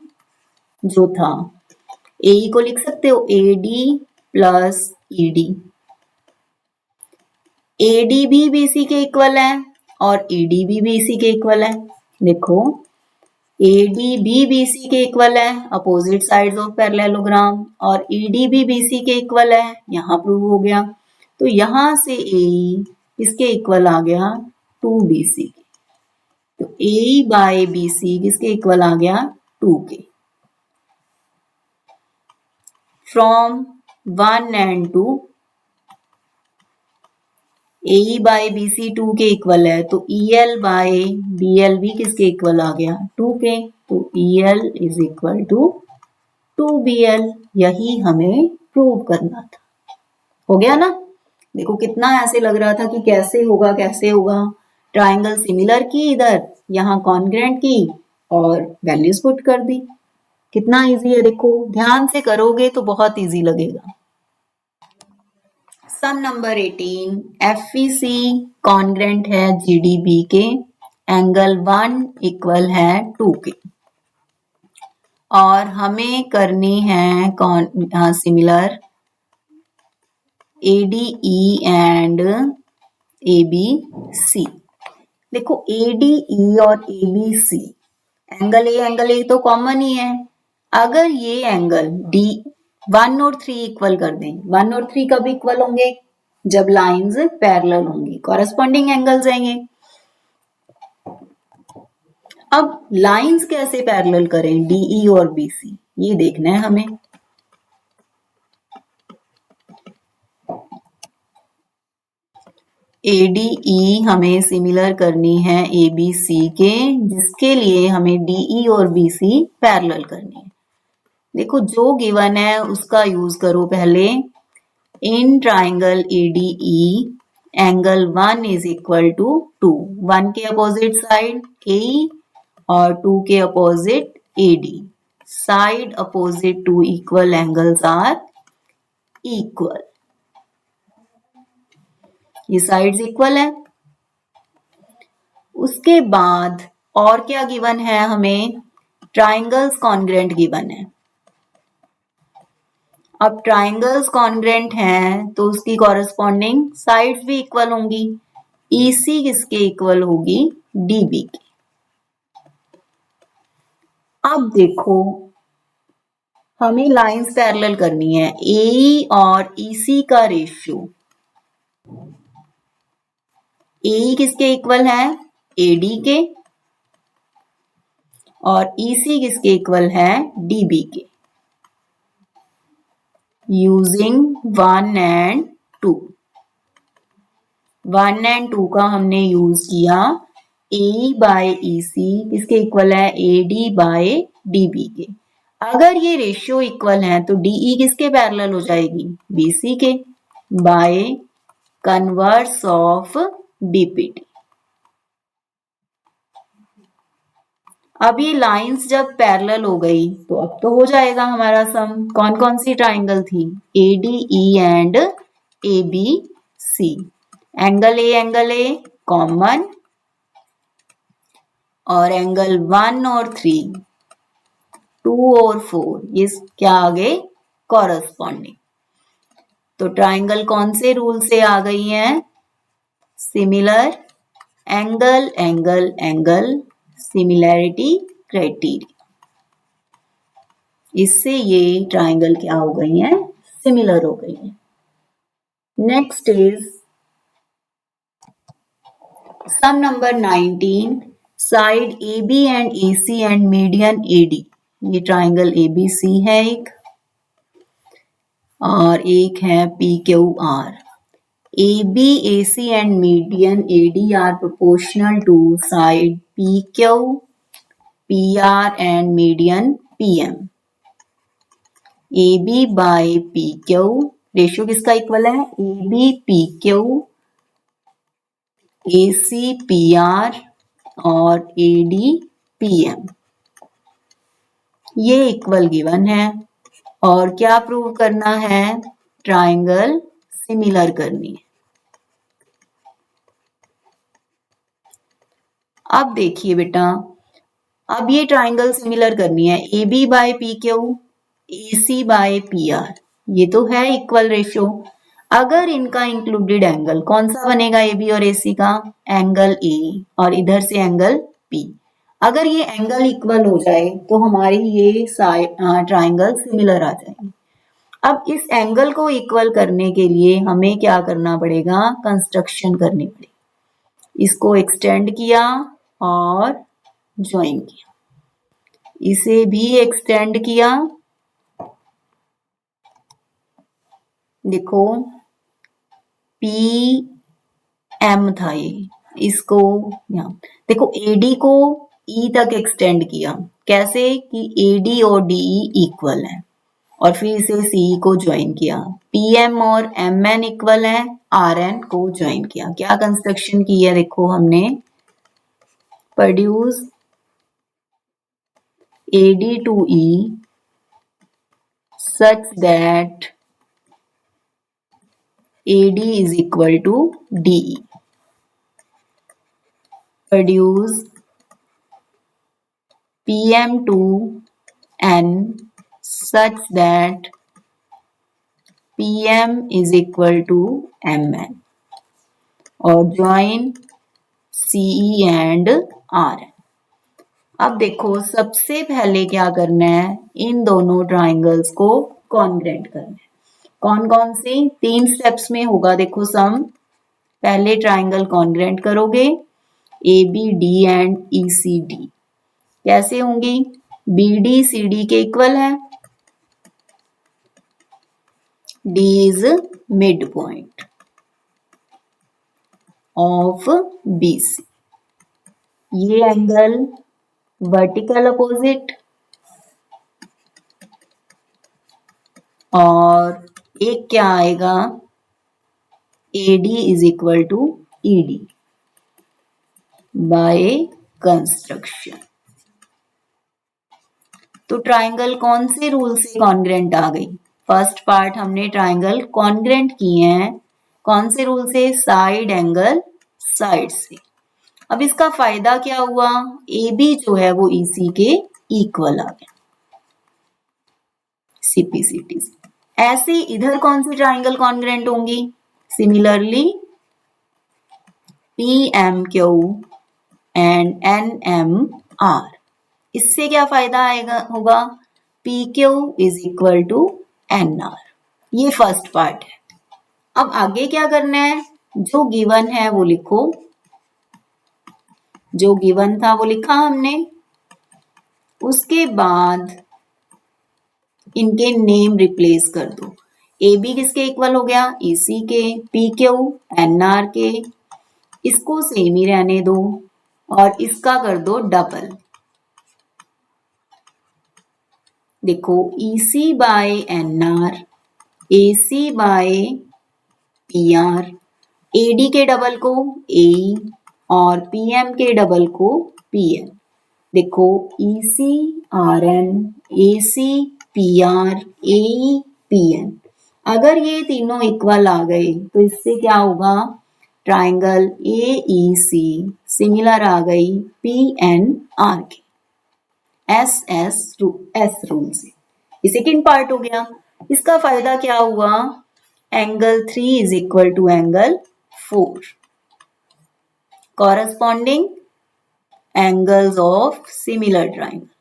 जो था, AE को लिख सकते हो AD प्लस ED। AD भी BC के इक्वल है और ED भी BC के इक्वल है। देखो, AD भी BC के इक्वल है, अपोजिट साइड्स ऑफ पैरेललोग्राम, और ED भी BC के इक्वल है, यहाँ प्रूव हो गया। तो यहां से AE किसके इक्वल आ गया? 2BC। तो AE बाय BC किसके इक्वल आ गया? 2 के। From 1 and 2 AE by BC 2 के इक्वल है, तो EL बाय BL भी किसके इक्वल आ गया? 2 के। तो EL is equal to 2BL। यही हमें प्रूव करना था। हो गया ना? देखो कितना ऐसे लग रहा था कि कैसे होगा कैसे होगा। ट्राइंगल सिमिलर की इधर, यहाँ कॉन्ग्रेंट की और वैल्यूज पुट कर दी। कितना इजी है देखो, ध्यान से करोगे तो बहुत इजी लगेगा। सम नंबर 18, FVC कॉन्ग्रेंट है GDB के, एंगल 1 इक्वल है 2 के, और हमें करनी है सिमिलर ADE एंड ABC। देखो, ADE और ABC एंगल ए तो कॉमन ही है। अगर ये एंगल D 1 और 3 इक्वल कर दें, 1 और 3 कब इक्वल होंगे? जब लाइंस पैरेलल होंगी, कॉरेस्पॉन्डिंग एंगल्स आएंगे। अब लाइंस कैसे पैरेलल करें DE और BC, ये देखना है हमें। ADE हमें सिमिलर करनी है ABC के, जिसके लिए हमें DE और BC पैरेलल करनी है। देखो, जो गिवन है उसका यूज करो पहले। In triangle ADE angle 1 is equal to 2, 1 के अपोजिट साइड AE और 2 के opposite AD। Side opposite to equal angles are equal. ये साइड्स इक्वल है। उसके बाद और क्या गिवन है हमें? ट्राइंगल्स कॉन्ग्रेंट गिवन है। अब ट्राइंगल्स कॉन्ग्रेंट हैं तो उसकी कॉरेस्पॉन्डिंग साइड्स भी इक्वल होंगी। EC किसके इक्वल होगी? DB के। अब देखो, हमें लाइंस पैरेलल करनी है। AE और EC का रेशियो, AE किसके इक्वल है? AD के, और EC किसके इक्वल है? DB के। यूजिंग 1 एंड 2, 1 एंड 2 का हमने यूज किया AE बाय EC किसके इक्वल है, AD बाय DB के। अगर ये रेशियो इक्वल है तो DE किसके पैरेलल हो जाएगी, BC के, बाय कन्वर्स ऑफ BPT। अब ये लाइंस जब पैरेलल हो गई तो अब तो हो जाएगा हमारा सम। कौन कौन सी ट्राइंगल थी, ADE and ABC। Angle A common और एंगल 1 और 3, 2 और 4 ये क्या आ गए, कॉरस्पॉन्डिंग। तो ट्राइंगल कौन से रूल से आ गई हैं, similar, angle angle angle, similarity criteria. इससे ये ट्राइंगल क्या हो गई हैं, सिमिलर हो गई हैं। Next is sum number 19, side AB and AC and median AD। ये ट्राइंगल ABC है एक, और एक है PQR। AB, AC and median AD are proportional to side PQ, PR and median PM। AB by PQ ratio किसका equal है, AB PQ, AC PR और AD PM। ये इक्वल गिवन है और क्या प्रूव करना है, ट्राइंगल सिमिलर करनी है। अब देखिए बेटा, अब ये ट्राइंगल सिमिलर करनी है, AB by PQ, AC by PR, ये तो है इक्वल रेशियो। अगर इनका इंक्लूडेड एंगल कौन सा बनेगा, AB और AC का, एंगल A और इधर से एंगल P। अगर ये एंगल इक्वल हो जाए तो हमारी ये ट्राइंगल सिमिलर आ जाएगी। अब इस एंगल को इक्वल करने के लिए हमें क्या करना पड़ेगा, कंस्ट्रक्शन करनी पड़ेगी। इसको एक्सटेंड किया और ज्वाइन किया, इसे भी एक्सटेंड किया, देखो PM था ये, इसको यहाँ देखो AD को E तक एक्सटेंड किया, कैसे कि AD और DE इक्वल है, और फिर इसे CE को ज्वाइन किया, PM और MN इक्वल है, RN को ज्वाइन किया। क्या कंस्ट्रक्शन की है, देखो हमने produce AD to E such that AD is equal to DE। Produce PM to N such that PM is equal to MN और join CE and RN। अब देखो सबसे पहले क्या करना है, इन दोनों ट्राइंगल्स को कॉन्ग्रेंट करना है। कौन कौन से, 3 स्टेप्स में होगा देखो सम। पहले ट्राइंगल कॉन्ग्रेंट करोगे, ABD एंड ECD कैसे होंगी, BD CD के इक्वल है, D is mid point of BC। ये एंगल वर्टिकल अपोजिट, और एक क्या आएगा, AD is equal to ED by construction. तो ट्राइंगल कौन से रूल से कॉन्ग्रेंट आ गई, फर्स्ट पार्ट हमने ट्राइंगल कॉन्ग्रेंट किए हैं, कौन से रूल से, साइड एंगल साइड से। अब इसका फायदा क्या हुआ, AB जो है वो EC के इक्वल आ गया, CPCT से। ऐसे इधर कौन सी ट्राइंगल कॉन्ग्रेंट होंगी, सिमिलरली PMQ एंड NMR। इससे क्या फायदा आएगा होगा, PQ is equal to NR। ये फर्स्ट पार्ट है। अब आगे क्या करना है, जो गिवन है वो लिखो, जो गिवन था वो लिखा हमने, उसके बाद इनके नेम रिप्लेस कर दो। ए बी किसके इक्वल हो गया, ई सी के, पी क्यू एन आर के, इसको सेम ही रहने दो और इसका कर दो डबल। देखो E C by N R, A C by P R, A D के डबल को ए और पी एम के डबल को पी एम। देखो E C R N, A C P R, A P N, अगर ये तीनों इक्वल आ गए तो इससे क्या होगा, triangle A E C similar आ गई पी एन आर के, एस रूल से। ये सेकेंड पार्ट हो गया। इसका फायदा क्या हुआ, angle 3 is equal to angle 4, corresponding angles of similar triangle,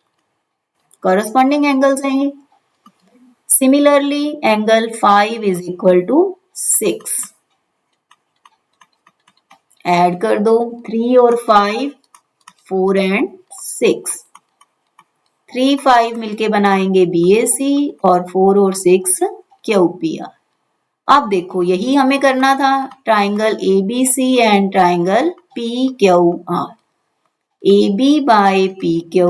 corresponding angles हैं ये। Similarly, angle 5 is equal to 6, add कर दो 3 और 5, 4 एंड 6, 3 5 मिलके बनाएंगे BAC और 4 और 6 QPR। अब देखो यही हमें करना था, triangle ABC and triangle PQR। AB by PQ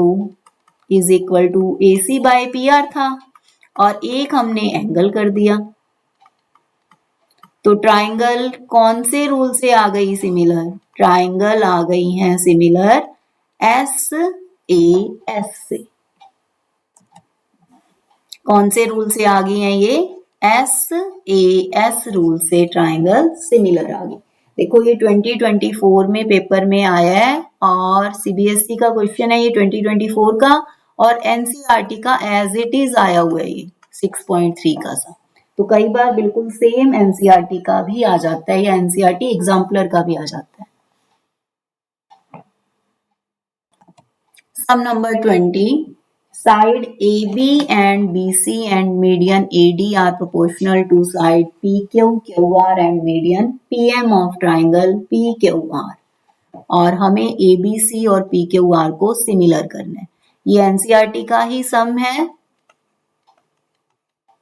is equal to AC by PR था और एक हमने एंगल कर दिया। तो ट्राइंगल कौन से रूल से आ गई सिमिलर, ट्राइंगल आ गई हैं सिमिलर SAS से। कौन से रूल से आ गई हैं ये, SAS रूल से ट्राइंगल सिमिलर आ गई। देखो ये 2024 में पेपर में आया है और CBSE का क्वेश्चन है ये 2024 का, और NCERT का एज इट इज आया हुआ है ये 6.3 का सा। तो कई बार बिल्कुल सेम NCERT का भी आ जाता है या NCERT एग्जाम्पलर का भी आ जाता है। सम number 20, side AB and BC and median AD are proportional to side PQ, QR and median PM of triangle PQR, और हमें ABC और PQR को सिमिलर करना है। ये NCERT का ही सम है।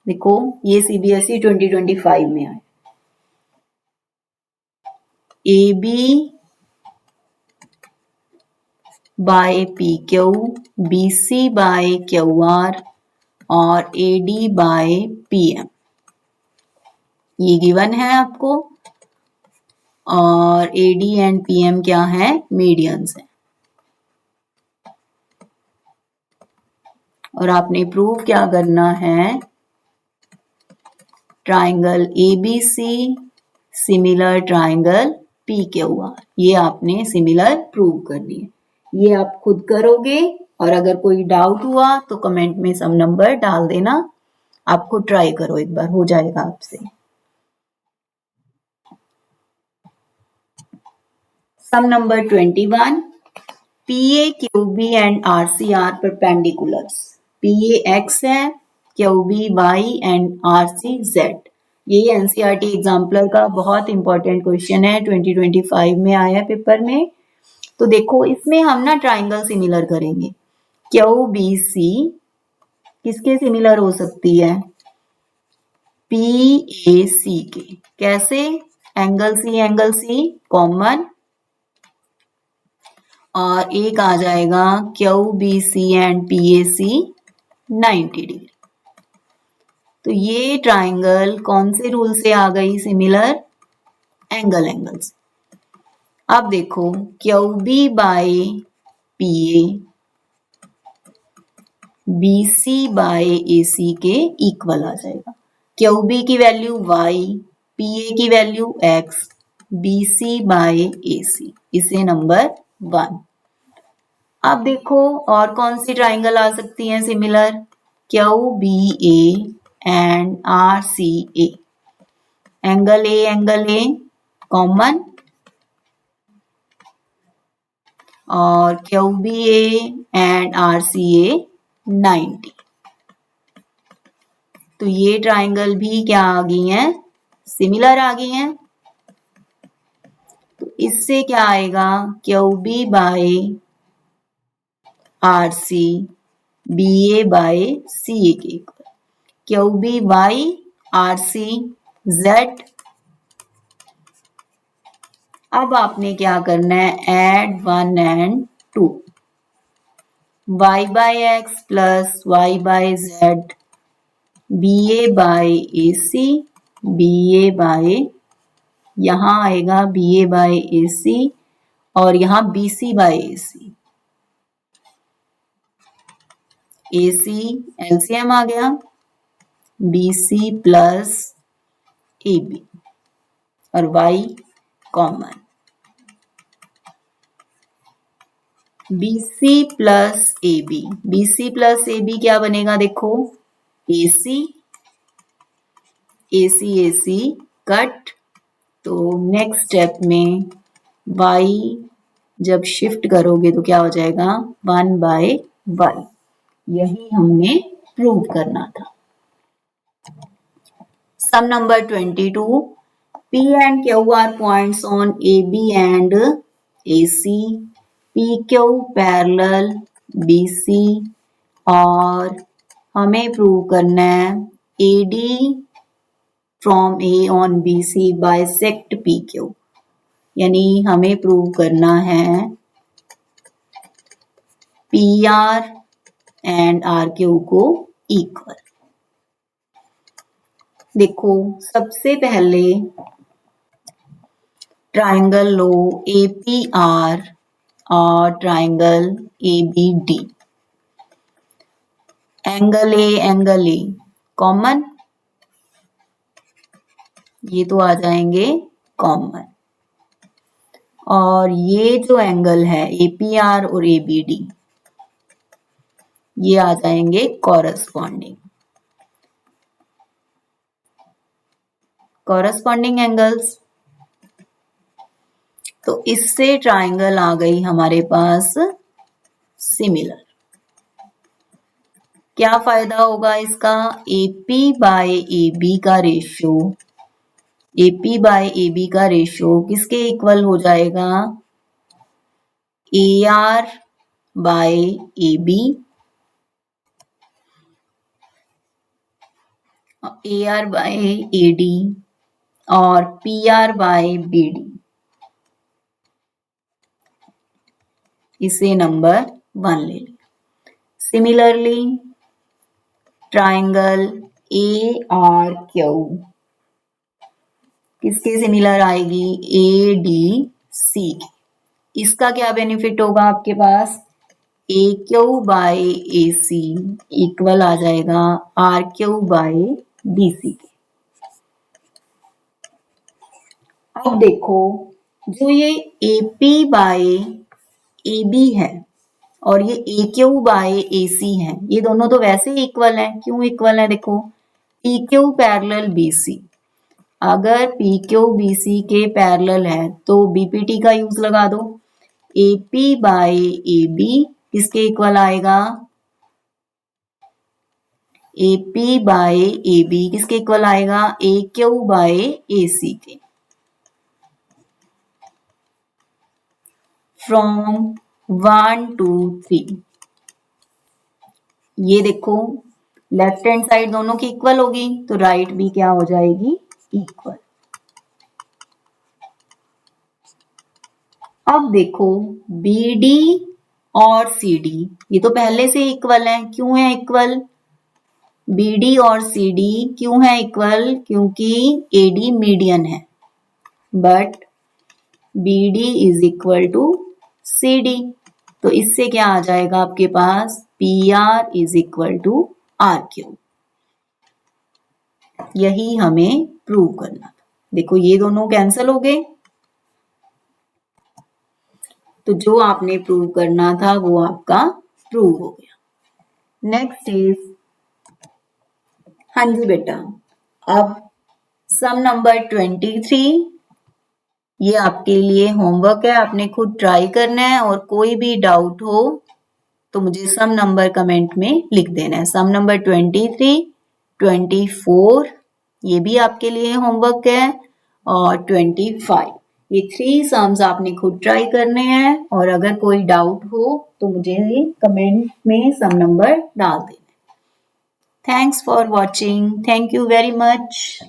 देखो ये CBSE 2025 में आया। AB by PQ, BC by QR और AD बाय PM, ये गिवन है आपको, और AD एंड PM क्या है, मीडियंस है। और आपने प्रूव क्या करना है, triangle ABC similar triangle PQR, ये आपने सिमिलर प्रूव करनी है। ये आप खुद करोगे और अगर कोई डाउट हुआ तो कमेंट में सम नंबर डाल देना। आप खुद ट्राई करो एक बार, हो जाएगा आपसे। Sum number 21, PA, QB and RC are perpendiculars. PA X है, QB Y and RC Z। ये NCERT एग्जाम्पलर का बहुत इंपॉर्टेंट क्वेश्चन है, 2025 में आया है पेपर में। तो देखो इसमें हम ना ट्राइंगल सिमिलर करेंगे। QBC किसके सिमिलर हो सकती है, PAC के। कैसे, एंगल C कॉमन, और एक आ जाएगा QBC एंड PAC 90 डिग्री। तो ये ट्राइंगल कौन से रूल से आ गई सिमिलर, एंगल से। अब देखो QB by PA BC by AC के इक्वल आ जाएगा। QB की वैल्यू Y, PA की value X, BC by AC, इसे नंबर 1। अब देखो और कौन सी ट्राइंगल आ सकती हैं similar, QBA and RCA। Angle A common, और QBA एंड RCA 90। तो ये ट्राइंगल भी क्या आ गई हैं, सिमिलर आ गई हैं। तो इससे क्या आएगा, QB by RC BA by CA के equal. QB Y RC Z। अब आपने क्या करना है, add 1 and 2, y by x plus y by z, BA by AC, BA by, यहां आएगा BA by AC और यहां BC by AC, AC LCM आ गया, BC प्लस AB और y common, BC plus AB, BC plus AB क्या बनेगा देखो, AC, AC AC cut, तो नेक्स्ट स्टेप में y जब शिफ्ट करोगे तो क्या हो जाएगा 1 by y। यही हमने प्रूव करना था। सम number 22, P and Q are points on AB and AC, PQ parallel BC और हमें प्रूव करना है AD from A on BC bisect PQ, यानी हमें प्रूव करना है PR एंड RQ को इक्वल। देखो सबसे पहले ट्राइंगल लो APR और triangle ABD, angle A common, ये तो आ जाएंगे कॉमन, और ये जो एंगल है APR और ABD ये आ जाएंगे कॉरस्पॉन्डिंग एंगल्स। तो इससे ट्राइंगल आ गई हमारे पास सिमिलर। क्या फायदा होगा इसका, AP बाय AB का रेशियो, AP बाय AB का रेशियो किसके इक्वल हो जाएगा, AR by AB, AR by AD और PR बाय BD। इसे नंबर 1 ले लें। सिमिलरली ट्राइंगल ARQ किसके सिमिलर आएगी, ADC। इसका क्या बेनिफिट होगा आपके पास, AQ बाय AC इक्वल आ जाएगा RQ बाय BC के। अब देखो जो ये AP बाय AB है और ये AQ बाय AC है, ये दोनों तो वैसे ही इक्वल है। क्यों इक्वल है, देखो PQ पैरेलल BC, अगर PQ BC के पैरेलल है तो BPT का यूज लगा दो। AP बाय AB किसके इक्वल आएगा, AP बाय AB किसके इक्वल आएगा, AQ बाय AC के। फ्रॉम 1 to 3, ये देखो लेफ्ट हैंड साइड दोनों की इक्वल होगी तो राइट भी क्या हो जाएगी, इक्वल। अब देखो BD और CD ये तो पहले से इक्वल है। क्यों है इक्वल, BD और CD क्यों है इक्वल, क्योंकि AD मीडियन है, but BD is equal to CD, तो इससे क्या आ जाएगा आपके पास, PR is equal to RQ। यही हमें प्रूव करना था। देखो ये दोनों कैंसिल हो गए, तो जो आपने प्रूव करना था वो आपका प्रूव हो गया। नेक्स्ट इज, हाँ जी बेटा, अब सम नंबर 23, ये आपके लिए होमवर्क है, आपने खुद ट्राई करना है और कोई भी डाउट हो तो मुझे सम नंबर कमेंट में लिख देना है। सम नंबर 23, 24 ये भी आपके लिए होमवर्क है और 25, ये 3 सम्स आपने खुद ट्राई करने हैं और अगर कोई डाउट हो तो मुझे कमेंट में सम नंबर डाल देना। Thanks for watching. Thank you very much.